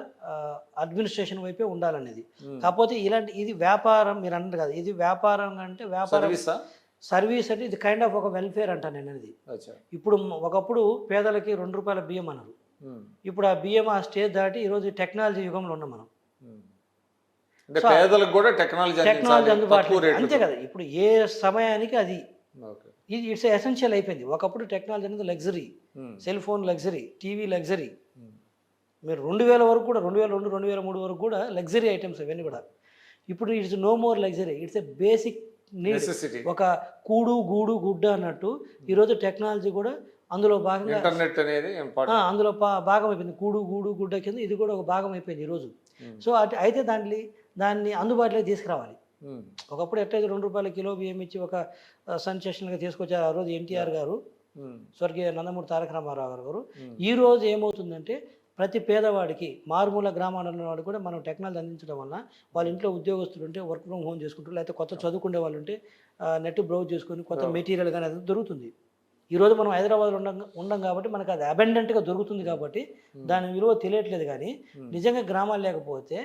అడ్మినిస్ట్రేషన్ వైపే ఉండాలనేది. కాకపోతే ఇది వ్యాపారం మీరు అన్నారు కదా, ఇది వ్యాపారం అంటే వ్యాపారం సర్వీస్ అంటే ఇది కైండ్ ఆఫ్ ఒక వెల్ఫేర్ అంటాను నేను అనేది. ఇప్పుడు ఒకప్పుడు పేదలకి 2 రూపాయల బియ్యం అన్నారు, ఇప్పుడు ఆ బియ్యం ఆ స్టేజ్ దాటి ఈరోజు టెక్నాలజీ యుగంలో ఉన్నాం మనం. పేదలకు కూడా టెక్నాలజీ అందుబాటులో అంతే కదా. ఇప్పుడు ఏ సమయానికి అది ఇట్స్ ఎసెన్షియల్ అయిపోయింది. ఒకప్పుడు టెక్నాలజీ అనేది luxury, cell phone luxury, TV luxury. మీరు 2000 వరకు కూడా 2002, 2003 వరకు కూడా లగ్జరీ ఐటమ్స్ అవన్నీ కూడా. ఇప్పుడు it's no more luxury, it's a basic need. ఒక కూడు గూడు గుడ్డ అన్నట్టు ఈరోజు టెక్నాలజీ కూడా అందులో భాగంగా ఇంటర్నెట్ అనేది అందులో భాగం అయిపోయింది. కూడు గూడు గుడ్డ కింద ఇది కూడా ఒక భాగం అయిపోయింది ఈరోజు. సో అయితే దాన్ని అందుబాటులోకి తీసుకురావాలి. ఒకప్పుడు ఎట్లయితే 2 రూపాయల కిలో బియ్యం ఇచ్చి ఒక సెన్సేషన్గా తీసుకొచ్చారు ఆ రోజు ఎన్టీఆర్ గారు, స్వర్గీయ నందమూరి తారక రామారావు గారు. ఈ రోజు ఏమవుతుందంటే ప్రతి పేదవాడికి మారుమూల గ్రామాలలో వాడు కూడా మనం టెక్నాలజీ అందించడం వల్ల వాళ్ళ ఇంట్లో ఉద్యోగస్తులు ఉంటే వర్క్ ఫ్రమ్ హోమ్ చేసుకుంటారు, లేకపోతే కొత్త చదువుకునే వాళ్ళు ఉంటే నెట్ బ్రౌజ్ చేసుకొని కొత్త మెటీరియల్ కానీ అది దొరుకుతుంది. ఈరోజు మనం హైదరాబాద్లో ఉండం కాబట్టి మనకు అది అబెండెంట్గా దొరుకుతుంది కాబట్టి దాని విలువ తెలియట్లేదు. కానీ నిజంగా గ్రామాలు లేకపోతే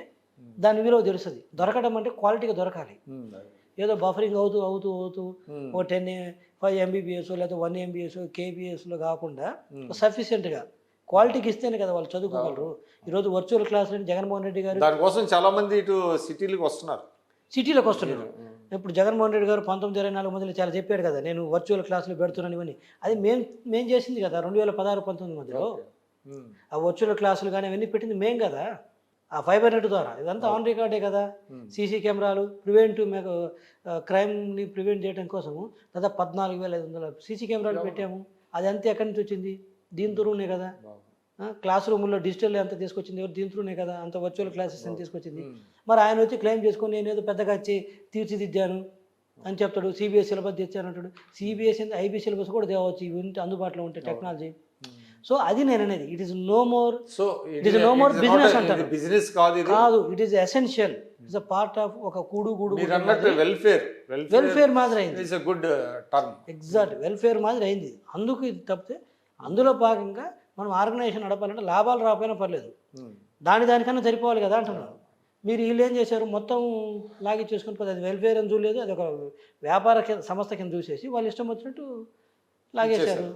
దాని విలువ తెలుస్తుంది. దొరకడం అంటే క్వాలిటీగా దొరకాలి. ఏదో బఫరింగ్ అవుతూ ఓ 5 MBPS లేకపోతే 1 MBS KBSలో కాకుండా సఫిషియెంట్గా క్వాలిటీకి ఇస్తేనే కదా వాళ్ళు చదువుకోగలరు. ఈరోజు వర్చువల్ క్లాసులు జగన్మోహన్ రెడ్డి గారు దానికోసం చాలా మంది ఇటు సిటీలోకి వస్తున్నారు. ఇప్పుడు జగన్మోహన్ రెడ్డి గారు 1924 మొదలు చాలా చెప్పాడు కదా, నేను వర్చువల్ క్లాసులు పెడుతున్నాను ఇవన్నీ. అది మేం చేసింది కదా 2016-19 మధ్యలో. ఆ వర్చువల్ క్లాసులు కానీ అవన్నీ పెట్టింది మేం కదా, ఆ ఫైబర్ నెట్ ద్వారా. ఇదంతా ఆన్ రికార్డే కదా. సీసీ కెమెరాలు ప్రివెంటివ్ క్రైమ్ని ప్రివెంట్ చేయడం కోసము దాదాపు 14,500 సీసీ కెమెరాలు పెట్టాము. అది అంతా ఎక్కడి నుంచి వచ్చింది? దీని త్రూనే కదా. క్లాస్ రూముల్లో డిజిటల్ ఎంత తీసుకొచ్చింది ఎవరు? దీని త్రూనే కదా. అంత వర్చువల్ క్లాసెస్ అని తీసుకొచ్చింది. మరి ఆయన వచ్చి క్లెయిమ్ చేసుకొని నేను ఏదో పెద్దగా తీర్చిదిద్దాను, అని చెప్తాడు. సిబిఎస్ సిలబస్ తెచ్చానంటాడు. సిబిఎస్ ఐబీ సిలబస్ కూడా తేవచ్చు ఇవి ఉంటే అందుబాటులో ఉంటే టెక్నాలజీ. సో అది నేను అనేది it is no more, so it is no more business అంటారు. బిజినెస్ కాదు ఇది, కాదు, it is essential, it's a part of ఒక కూడు మీరు అన్నట్టు వెల్ఫేర్ మాదిరి అయింది. Is a good term. Exact welfare మాదిరి అయింది. అందుకు ఇది తప్పితే అందులో భాగంగా మనం ఆర్గనైజేషన్ నడపాలంటే లాభాలు రాకపోయినా పర్లేదు, దానికన్నా సరిపోవాలి కదా అంటున్నాను. మీరు వీళ్ళు ఏం చేశారు, మొత్తం లాగి చేసుకుని పోతే అది వెల్ఫేర్ అని చూడలేదు, అది ఒక వ్యాపార సంస్థ కింద చూసేసి వాళ్ళు ఇష్టం వచ్చినట్టు లాగేశారు.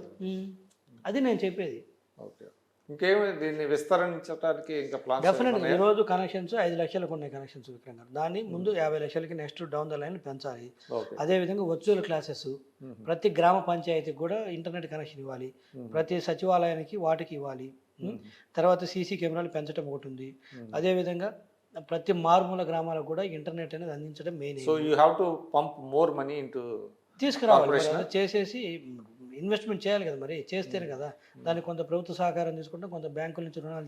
అది నేను చెప్పేది. ఓకే, ఇంకేమి దీన్ని విస్తరించడానికి ఇంకా ప్లాన్? డెఫినెట్గా ఈరోజు కనెక్షన్స్ 5 లక్షలకు ఉన్నాయి కనెక్షన్స్ విక్రమ్ గారు. దాన్ని ముందు 50 లక్షలకి నెక్స్ట్ డౌన్ ద లైన్ పెంచాలి. అదేవిధంగా వర్చువల్ క్లాసెస్ ప్రతి గ్రామ పంచాయతీకి కూడా ఇంటర్నెట్ కనెక్షన్ ఇవ్వాలి, ప్రతి సచివాలయానికి వాటికి ఇవ్వాలి. తర్వాత సీసీ కెమెరాలు పెంచడం ఒకటి ఉంది. అదేవిధంగా ప్రతి మారుమూల గ్రామాలకు కూడా ఇంటర్నెట్ అనేది అందించడం main. So you have to pump more money into తీసుకురావాలి, చేసేసి ఇన్వెస్ట్మెంట్ చేయాలి కదా, మరి చేస్తేనే కదా. దానికి కొంత ప్రభుత్వ సహకారం తీసుకుంటాం, కొంత బ్యాంకుల నుంచి రుణాలు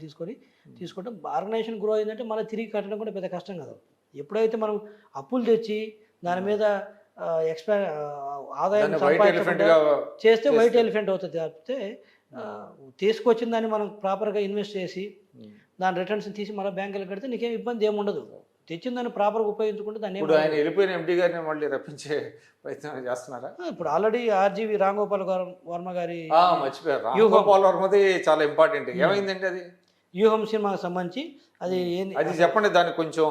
తీసుకుంటాం. ఆర్గనైజేషన్ గ్రో అయిందంటే మళ్ళీ తిరిగి కట్టడం కూడా పెద్ద కష్టం కదా. ఎప్పుడైతే మనం అప్పులు తెచ్చి దాని మీద ఆదాయం చేస్తే వైట్ ఎలిఫెంట్ అవుతుంది. తప్పితే తీసుకొచ్చిన దాన్ని మనం ప్రాపర్గా ఇన్వెస్ట్ చేసి దాని రిటర్న్స్ తీసి మళ్ళీ బ్యాంకులకు కడితే నీకేం ఇబ్బంది ఏమి ఉండదు. తెచ్చిన దాన్ని ప్రాపర్గా ఉపయోగించుకుంటే దాన్ని. ఇప్పుడు ఆయన వెళ్ళిపోయిన ఎండి గారిని మళ్ళీ రప్పించే ప్రయత్నం చేస్తున్నారా? ఇప్పుడు ఆల్రెడీ ఆర్జీవి రాంగోపాల్ వర్మ గారి మర్చిపోయారు, రాంగోపాల్ వర్మది చాలా ఇంపార్టెంట్. ఏమైందండి అది? వ్యూహం సినిమాకి సంబంధించి అది చెప్పండి. దానికి కొంచెం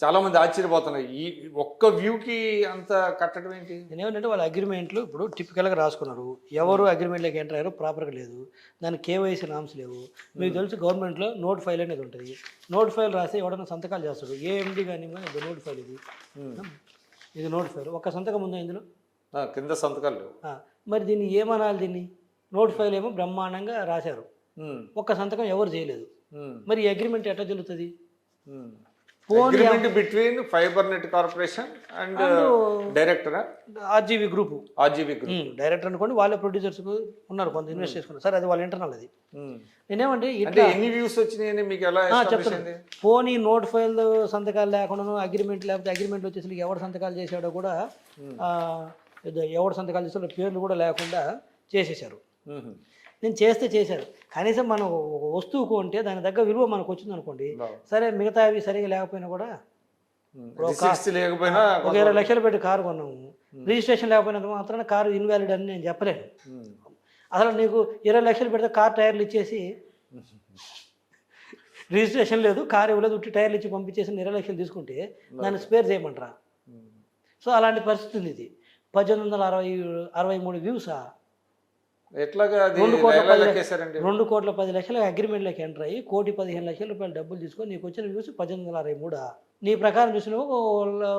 చాలా మంది ఆశ్చర్యపోతున్నారు, ఈ ఒక్క వ్యూకి అంత కట్టడం ఏంటి? నేనేమంటే వాళ్ళ అగ్రిమెంట్లు ఇప్పుడు టిపికల్గా రాసుకున్నారు, ఎవరు అగ్రిమెంట్లోకి ఎంటర్ అయ్యారో ప్రాపర్గా లేదు, దానికి కేవైసీ నామ్స్ లేవు. మీకు తెలుసు గవర్నమెంట్లో నోట్ ఫైల్ అనేది ఉంటుంది. నోట్ ఫైల్ రాసి ఎవడన్నా సంతకాలు చేస్తాడు, ఏ ఎండి కానీ నోట్ ఫైల్ ఇది నోట్ ఫైల్. ఒక్క సంతకం ఉందా ఇందులో? కింద సంతకాలు. మరి దీన్ని ఏమనాలి? దీన్ని నోట్ ఫైల్ ఏమో బ్రహ్మాండంగా రాశారు, ఒక్క సంతకం ఎవరు చేయలేదు. మరి ఈ అగ్రిమెంట్ ఎట్లా తెలుస్తుంది? Agreement between fibre net corporation and director RGV group. Director అనుకోండి, వాళ్ళే ప్రొడ్యూసర్స్ ఉన్నారు, కొంత ఇన్వెస్ట్ చేసుకున్నారు సార్, అది వాళ్ళ ఇంటర్నల్. అది నేనేమంటే ఎన్ని వ్యూస్ వచ్చినాయని మీకు ఎలా చెప్తాను. పోనీ నోట్ ఫైల్ సంతకాలు లేకుండా అగ్రిమెంట్, లేకపోతే అగ్రిమెంట్ వచ్చేసి ఎవరు సంతకాలు చేశాడో కూడా ఎవరు సంతకాలు చేసాడో పేర్లు కూడా లేకుండా చేసేసారు. నేను చేశారు. కనీసం మనం ఒక వస్తువు కొంటే దాని దగ్గర విలువ మనకు వచ్చింది అనుకోండి, సరే మిగతా అవి సరిగా లేకపోయినా కూడా ఒక 20 లక్షలు పెట్టి కారు కొన్నాము, రిజిస్ట్రేషన్ లేకపోయినంత మాత్రాన కారు ఇన్వాలిడ్ అని నేను చెప్పలేను. అసలు నీకు 20 లక్షలు పెడితే కార్ టైర్లు ఇచ్చేసి రిజిస్ట్రేషన్ లేదు, కారు ఇవ్వలేదు, ఉట్టి టైర్లు ఇచ్చి పంపించేసి 20 లక్షలు తీసుకుంటే దాన్ని స్పేర్ చేయమంటారా? సో అలాంటి పరిస్థితి ఉంది. ఇది 1863 వ్యూసా? ఎట్లాగా 2 కోట్ల 10 లక్షల అగ్రిమెంట్లోకి ఎంటర్ అయ్యి 1,15,00,000 రూపాయలు డబ్బులు తీసుకొని నీకు వచ్చిన వ్యూస్ 1863. నీ ప్రకారం చూసినా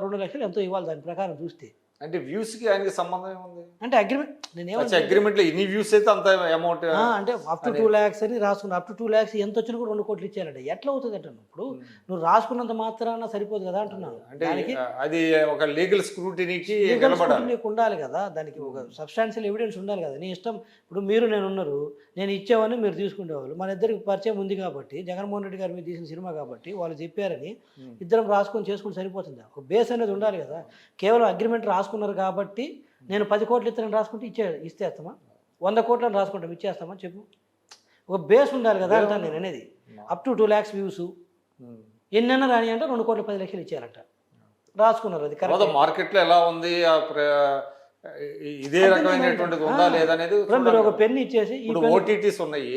2 లక్షలు ఎంతో ఇవ్వాలి దాని ప్రకారం చూస్తే. అంటే వ్యూస్ కి ఆయనకి సంబంధం ఏముంది? అంటే అగ్రిమెంట్ లో ఇన్ని వ్యూస్ అయితే అంత అమౌంట్ అంటే అప్ టు 2 lakhs అని రాసుకున్నా. అప్ టు 2 lakhs ఎంత వచ్చినా కూడా 2 కోట్లు ఇచ్చారంటే ఎట్లా అవుతుంది అంటే ఇప్పుడు నువ్వు రాసుకున్నంత మాత్రాన సరిపోదు కదా అంటున్నాను. దానికి అది ఒక లీగల్ స్క్రూటినీకి ఉండాలి కదా, దానికి ఒక సబ్స్టాన్షియల్ ఎవిడెన్స్ ఉండాలి కదా. నీ ఇష్టం ఇప్పుడు నేను ఉన్నారు, నేను ఇచ్చేవాడిని మీరు తీసుకునేవాళ్ళు, మన ఇద్దరికి పరిచయం ఉంది కాబట్టి, జగన్మోహన్ రెడ్డి గారు మీరు తీసిన సినిమా కాబట్టి వాళ్ళు చెప్పారని ఇద్దరం రాసుకొని చేసుకుని సరిపోతుంది. ఒక బేస్ అనేది ఉండాలి కదా. కేవలం అగ్రిమెంట్ రాసుకున్నారు కాబట్టి నేను 10 కోట్లు ఇస్తానని రాసుకుంటే ఇచ్చేస్తామా? 100 కోట్లని రాసుకుంటాం ఇచ్చేస్తామా? చెప్పు. ఒక బేస్ ఉండాలి కదా అంటాను నేను అనేది. అప్ టు 2 lakhs వ్యూస్ ఎన్నైనా రాని అంటే 2 కోట్ల 10 లక్షలు ఇచ్చారంట, రాసుకున్నారు. అది కరెక్ట్. మార్కెట్లో ఎలా ఉంది, ఇదే రకమైనటువంటిది ఉందా లేదనేది మీరు ఒక పెన్ ఇచ్చేసి ఓటీటీస్ ఉన్నాయి,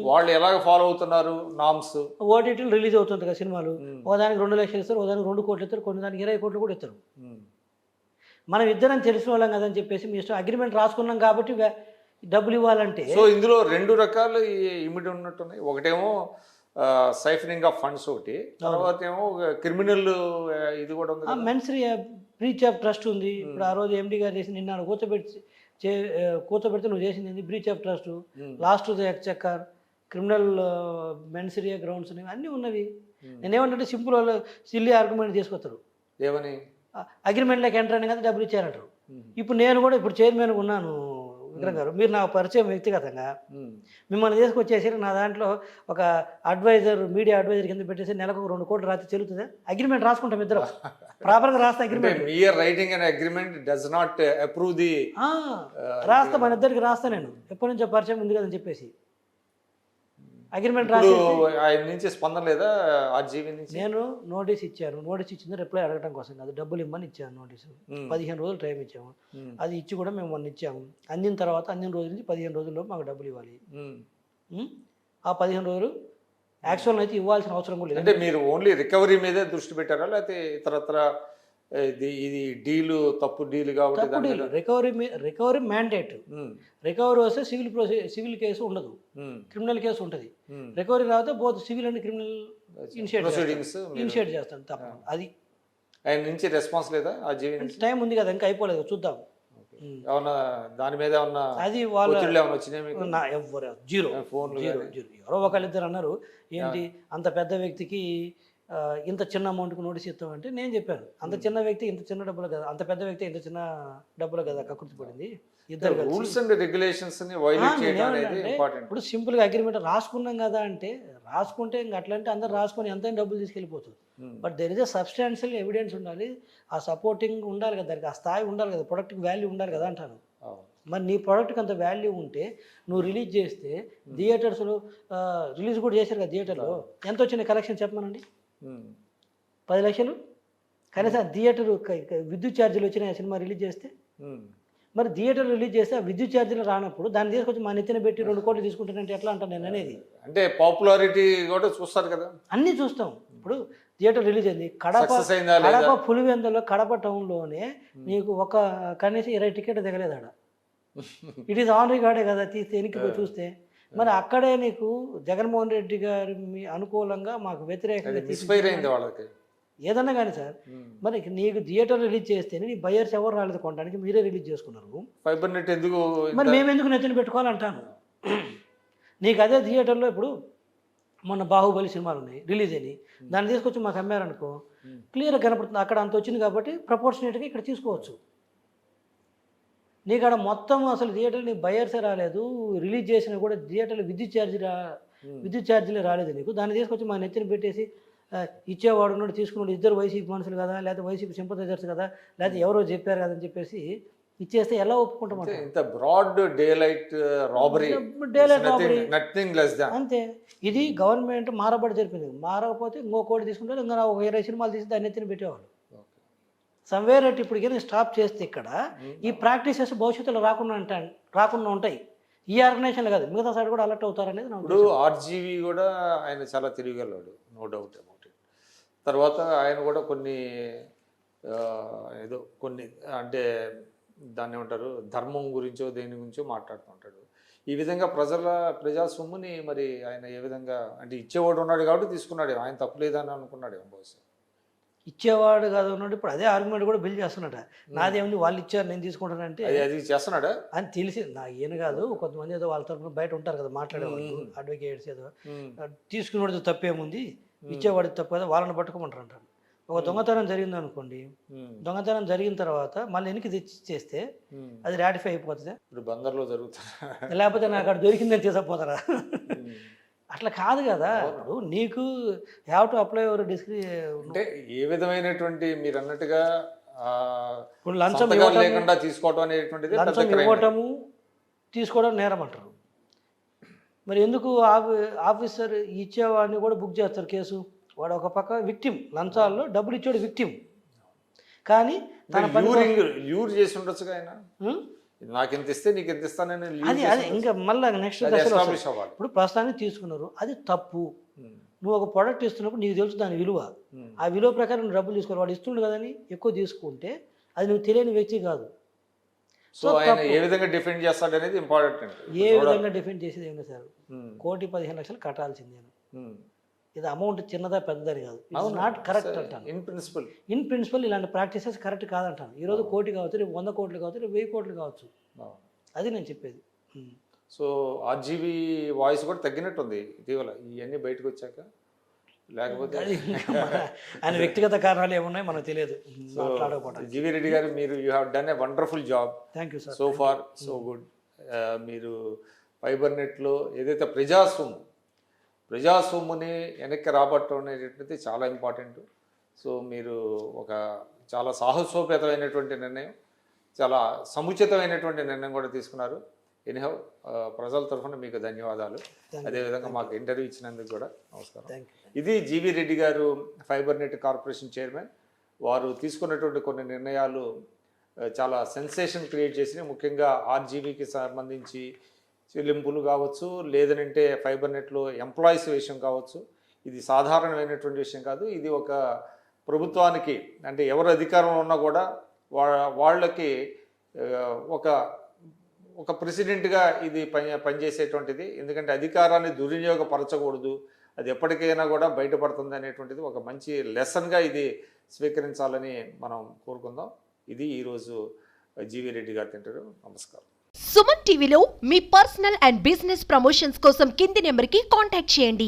వాళ్ళు ఎలాగ ఫాలో అవుతున్నారు నామ్స్. ఓటీటీలు రిలీజ్ అవుతుంది కదా సినిమాలు, ఒకదానికి 2 లక్షలు ఇస్తారు, ఒకదానికి 2 కోట్లు ఇస్తారు, కొన్ని దానికి 20 కోట్లు కూడా ఇస్తారు. మనం ఇద్దరం తెలిసిన వాళ్ళం కదని చెప్పేసి మీ ఇష్టం అగ్రిమెంట్ రాసుకున్నాం కాబట్టి డబ్బులు ఇవ్వాలంటే. సో ఇందులో 2 రకాలు ఇమిడి ఉన్నట్టున్నాయి. ఒకటేమో సైఫనింగ్ ఆఫ్ ఫండ్స్ ఒకటి, తర్వాత ఏమో క్రిమినల్ ఇది కూడా ఉంది, మెన్సరీ బ్రీచ్ ఆఫ్ ట్రస్ట్ ఉంది. ఇప్పుడు ఆ రోజు ఎండి గారు చేసి నిన్న కూర్చోబెడితే నువ్వు చేసింది breach of trust, lost the exchequer, criminal mens rea grounds అనేవి అన్నీ ఉన్నవి. నేనేమంటే సింపుల్ వాళ్ళు సిల్లీ ఆర్గ్యుమెంట్ చేసుకొస్తారు, ఏమని అగ్రిమెంట్లోకి ఎంటర్ అయిన కదా డబ్బులు ఇచ్చారంటారు. ఇప్పుడు నేను కూడా ఇప్పుడు చైర్మన్ ఉన్నాను విక్రమ్ గారు, మీరు నాకు పరిచయం వ్యక్తిగతంగా, ఉమ్. మిమ్మల్ని తీసుకొచ్చేసి నా దాంట్లో ఒక అడ్వైజర్, మీడియా అడ్వైజర్ కింద పెట్టేసి నెలకు 2 కోట్లు రాత్రి చెల్లుతుందా? అగ్రిమెంట్ రాసుకుంటాం ఇద్దరు, ప్రాపర్గా రాస్తే అంటే agreement mere writing an agreement does not approve the రాస్తా, మన ఇద్దరికి రాస్తా. నేను ఎప్పటి నుంచో పరిచయం ఉంది కదని చెప్పేసి అగ్రిమెంట్ ఇప్పుడు రాసి ఆయన నుంచి స్పందన లేదా ఆర్జీవీ నుంచి? నేను నోటీస్ ఇచ్చాను. నోటీస్ ఇచ్చింది రిప్లై అడగడం కోసం కాదు, డబ్బులు ఇమ్మని ఇచ్చాను నోటీసు. 15 రోజులు టైం ఇచ్చాము. అది ఇచ్చి కూడా మేము మొన్న ఇచ్చాము. అందిన తర్వాత అందిన రోజుల నుంచి 15 రోజుల్లో మాకు డబ్బులు ఇవ్వాలి. ఆ 15 రోజులు యాక్చువల్ అయితే ఇవ్వాల్సిన అవసరం కూడా లేదు. అంటే మీరు ఓన్లీ రికవరీ మీదే దృష్టి పెట్టారా, లేకపోతే ఇతరత్ర ఇది డీలు తప్పు డీలు కాబట్టి దాని మీద? Recovery mandate. రికవరీ వస్తే సివిల్ కేసు ఉండదు, క్రిమినల్ కేసు ఉంటుంది. రికవరీ రాకపోతే both civil and criminal initiate చేస్తాను తప్ప. అది ఆయన నుంచి రెస్పాన్స్ లేదా ఆర్జీవీ నుంచి? టైం ఉంది కదా, ఇంకా అయిపోలేదు, చూద్దాం. ఏమన్నా దాని మీద ఏమన్నా అది వాళ్ళ ఒత్తిళ్ళు ఏమన్నా వచ్చినాయి మీకు? ఎవరు జీరో, ఎవరో ఒకళ్ళిద్దరు అన్నారు, ఏంటి అంత పెద్ద వ్యక్తికి ఇంత చిన్న అమౌంట్కి నోటీస్ ఇస్తామంటే నేను చెప్పాను, అంత చిన్న వ్యక్తి ఇంత చిన్న డబ్బులు కదా, అంత పెద్ద వ్యక్తి ఇంత చిన్న డబ్బులు కదా కక్కుర్తి పడింది. ఇద్దరు రూల్స్ అండ్ రెగ్యులేషన్స్ ని వైలేట్ చేయడం అనేది ఇంపార్టెంట్. ఇప్పుడు సింపుల్గా అగ్రిమెంట్ రాసుకున్నాం కదా అంటే, రాసుకుంటే ఇంకా అట్లా అంటే అందరు రాసుకొని ఎంత డబ్బులు తీసుకెళ్ళిపోతుంది. But there is a substantial evidence ఉండాలి, ఆ సపోర్టింగ్ ఉండాలి కదా, దానికి ఆ స్థాయి ఉండాలి కదా, ప్రొడక్ట్కి వాల్యూ ఉండాలి కదా అంటాను. మరి నీ ప్రోడక్ట్కి అంత వాల్యూ ఉంటే నువ్వు రిలీజ్ చేస్తే, థియేటర్స్లో రిలీజ్ కూడా చేశారు కదా థియేటర్లో, ఎంత వచ్చిన కలెక్షన్ చెప్పమనండి? 10 లక్షలు కనీసం థియేటర్ విద్యుత్ ఛార్జీలు వచ్చినాయి ఆ సినిమా రిలీజ్ చేస్తే. మరి థియేటర్ రిలీజ్ చేస్తే ఆ విద్యుత్ ఛార్జీలు రానప్పుడు దాన్ని తీసుకొచ్చి మా నెత్తిన పెట్టి 2 కోట్లు తీసుకుంటానంటే ఎట్లా అంటాను నేను అనేది. అంటే పాపులారిటీ కూడా చూస్తారు కదా, అన్నీ చూస్తాం. ఇప్పుడు థియేటర్ రిలీజ్ అయింది, కడప పులివెందులో, కడప టౌన్లోనే నీకు ఒక కనీసం 20 టికెట్ దిగలేదు ఆడ. ఇట్ ఈస్ ఆన్ రికార్డే కదా, తీస్తే ఎన్నికకి చూస్తే. మరి అక్కడే నీకు జగన్మోహన్ రెడ్డి గారి అనుకూలంగా మాకు వ్యతిరేకంగా ఏదన్నా కానీ సార్, మరి నీకు థియేటర్ రిలీజ్ చేస్తే నీ బయర్స్ ఎవరు రాలేదు కొనడానికి, మీరే రిలీజ్ చేసుకున్నారు. ఫైబర్ నెట్ ఎందుకు, మరి మేము ఎందుకు నెత్తిన పెట్టుకోవాలంటాను. నీకు అదే థియేటర్లో ఇప్పుడు మొన్న బాహుబలి సినిమాలు ఉన్నాయి రిలీజ్ అయినాయి, దాన్ని తీసుకొచ్చి మాకు అమ్మారనుకో క్లియర్గా కనపడుతుంది, అక్కడ అంత వచ్చింది కాబట్టి ప్రపోర్షనేట్గా ఇక్కడ తీసుకోవచ్చు. నీకు అక్కడ మొత్తం అసలు థియేటర్లు నీ బయర్సే రాలేదు, రిలీజ్ చేసినా కూడా థియేటర్లో విద్యుత్ ఛార్జీలే రాలేదు నీకు, దాన్ని తీసుకొచ్చి మా నెత్తిన పెట్టేసి ఇచ్చేవాడు ఉన్నాడు తీసుకున్నాడు, ఇద్దరు వైసీపీ మనుషులు కదా, లేకపోతే వైసీపీ సింపథైజర్స్ కదా, లేకపోతే ఎవరో చెప్పారు కదా అని చెప్పేసి ఇచ్చేస్తే ఎలా ఒప్పుకుంటాం? ఇంత broad daylight robbery, nothing less than. అంతే. ఇది గవర్నమెంట్ మారబడి జరిపింది, మారకపోతే ఇంకో కోటి తీసుకుంటారు, ఇంకా ఒక 20 సినిమాలు తీసి దాన్ని ఎత్తిన పెట్టేవాళ్ళు. సమ్వేర్ అట్ ఇప్పటికీ స్టాప్ చేస్తే ఇక్కడ ఈ ప్రాక్టీసెస్ భవిష్యత్తులో రాకుండా ఉంటాయి. ఈ ఆర్గనైజేషన్లు కాదు, మిగతా సైడ్ కూడా అలర్ట్ అవుతారనేది నా ఇప్పుడు ఆర్జీవీ కూడా ఆయన చాలా తిరిగేవాడు, నో డౌట్ అబౌట్ ఇట్. తర్వాత ఆయన కూడా కొన్ని ఏదో కొన్ని అంటే దాన్ని ఏమంటారు, ధర్మం గురించో దేని గురించో మాట్లాడుతుంటాడు. ఈ విధంగా ప్రజా సొమ్ముని మరి ఆయన ఏ విధంగా, అంటే ఇచ్చేవాడు ఉన్నాడు కాబట్టి తీసుకున్నాడు, ఆయన తప్పులేదని అనుకున్నాడు బహుశా. ఇచ్చేవాడు కాదు ఉన్నాడు. ఇప్పుడు అదే ఆర్గ్యుమెంట్ కూడా బిల్ చేస్తున్నాడు, నాదేముంది వాళ్ళు ఇచ్చారు నేను తీసుకుంటానంటే. అది చేస్తున్నాడా అని తెలిసి నా ఈయన కాదు, కొంతమంది ఏదో వాళ్ళ తరఫున బయట ఉంటారు కదా మాట్లాడేవాళ్ళు, అడ్వకేట్స్, ఏదో తీసుకునేవాడిది తప్పేముంది, ఇచ్చేవాడిది తప్పు కదా, వాళ్ళని పట్టుకోమంటారు అంటారు. ఒక దొంగతనం జరిగింది అనుకోండి, దొంగతనం జరిగిన తర్వాత మళ్ళీ వెనక్కి తెచ్చి చేస్తే అది రాటిఫై అయిపోతుంది. ఇప్పుడు బందర్లో జరుగుతుంది, లేకపోతే నాకు అక్కడ దొరికిందని తీసుకుపోతారా? అట్లా కాదు కదా. ఇప్పుడు నీకు హ్యావ్ టు అప్లై యువర్ డిస్క్రీ. అంటే ఏ విధమైనటువంటి మీరు అన్నట్టుగా ఇప్పుడు లంచం లేకుండా తీసుకోవడం అనేటువంటిది, లంచం ఇవ్వటము తీసుకోవడం నేరం అంటారు. మరి ఎందుకు ఆఫీసర్ ఇచ్చేవాడిని కూడా బుక్ చేస్తారు కేసు? వాడు ఒక పక్క విక్టిమ్, లంచాల్లో డబ్బులు ఇచ్చాడు విక్టిమ్, కానీ తన ల్యూర్ చేసి ఉండొచ్చు ఆయన, నాకు ఎంత ఇస్తే నీకు ఎంత ఇస్తానని. అది ఇంకా మళ్ళీ నెక్స్ట్ దశలో ఇప్పుడు ప్రస్తుతానికి తీసుకున్నారు, అది తప్పు. నువ్వు ఒక ప్రోడక్ట్ ఇస్తున్నప్పుడు నీకు తెలుసు దాని విలువ, ఆ విలువ ప్రకారం నువ్వు డబ్బులు తీసుకోవాలి. వాడు ఇస్తుండు కదని ఎక్కువ తీసుకుంటే అది నువ్వు తెలియని వ్యక్తి కాదు. సో ఆయన ఏ విధంగా డిఫెండ్ చేస్తాడు అనేది ఇంపార్టెంట్. ఏ విధంగా డిఫెండ్ చేసేది ఏమి సార్, 1,15,00,000 కట్టాల్సిందే. ఇది అమౌంట్ చిన్నదా పెద్దదని కాదు, ఇట్స్ నాట్ కరెక్ట్ అంటాను. ఇన్ ప్రిన్సిపల్ ఇలాంటి ప్రాక్టీసెస్ కరెక్ట్ కాదంటాను. ఈరోజు 1 కోటి కావచ్చు, రేపు 100 కోట్లు కావచ్చు, రేపు 1000 కోట్లు కావచ్చు, అది నేను చెప్పేది. సో ఆర్జీవీ వాయిస్ కూడా తగ్గినట్టుంది ఇటీవల ఇవన్నీ బయటకు వచ్చాక, లేకపోతే ఆయన వ్యక్తిగత కారణాలు ఏమున్నాయి మనకు తెలియదు. జీవీ రెడ్డి గారు, మీరు you have done a wonderful job. Thank you sir. So far so good. మీరు ఫైబర్ నెట్లో ఏదైతే ప్రజాసొమ్ముని వెనక్కి రాబట్టడం అనేటువంటిది చాలా ఇంపార్టెంట్. సో మీరు ఒక చాలా సాహసోపేతమైనటువంటి నిర్ణయం, చాలా సముచితమైనటువంటి నిర్ణయం కూడా తీసుకున్నారు. ఎనీహౌ ప్రజల తరఫున మీకు ధన్యవాదాలు. అదేవిధంగా మాకు ఇంటర్వ్యూ ఇచ్చినందుకు కూడా నమస్కారం. Thank you. ఇది జీవి రెడ్డి గారు, ఫైబర్ నెట్ కార్పొరేషన్ చైర్మన్. వారు తీసుకున్నటువంటి కొన్ని నిర్ణయాలు చాలా సెన్సేషన్ క్రియేట్ చేసినాయి. ముఖ్యంగా ఆర్జీబీకి సంబంధించి చెల్లింపులు కావచ్చు, లేదనంటే ఫైబర్ నెట్లో ఎంప్లాయీస్ విషయం కావచ్చు. ఇది సాధారణమైనటువంటి విషయం కాదు. ఇది ఒక ప్రభుత్వానికి, అంటే ఎవరు అధికారంలో ఉన్నా కూడా వాళ్ళకి ఒక ప్రెసిడెంట్గా ఇది పనిచేసేటువంటిది. ఎందుకంటే అధికారాన్ని దుర్వినియోగపరచకూడదు, అది ఎప్పటికైనా కూడా బయటపడుతుంది అనేటువంటిది ఒక మంచి లెసన్గా ఇది స్వీకరించాలని మనం కోరుకుందాం. ఇది ఈరోజు జీవి రెడ్డి గారు తింటారు. నమస్కారం. సుమన్ టీవీలో మీ పర్సనల్ అండ్ బిజినెస్ ప్రమోషన్స్ కోసం కింది నెంబర్కి కాంటాక్ట్ చేయండి.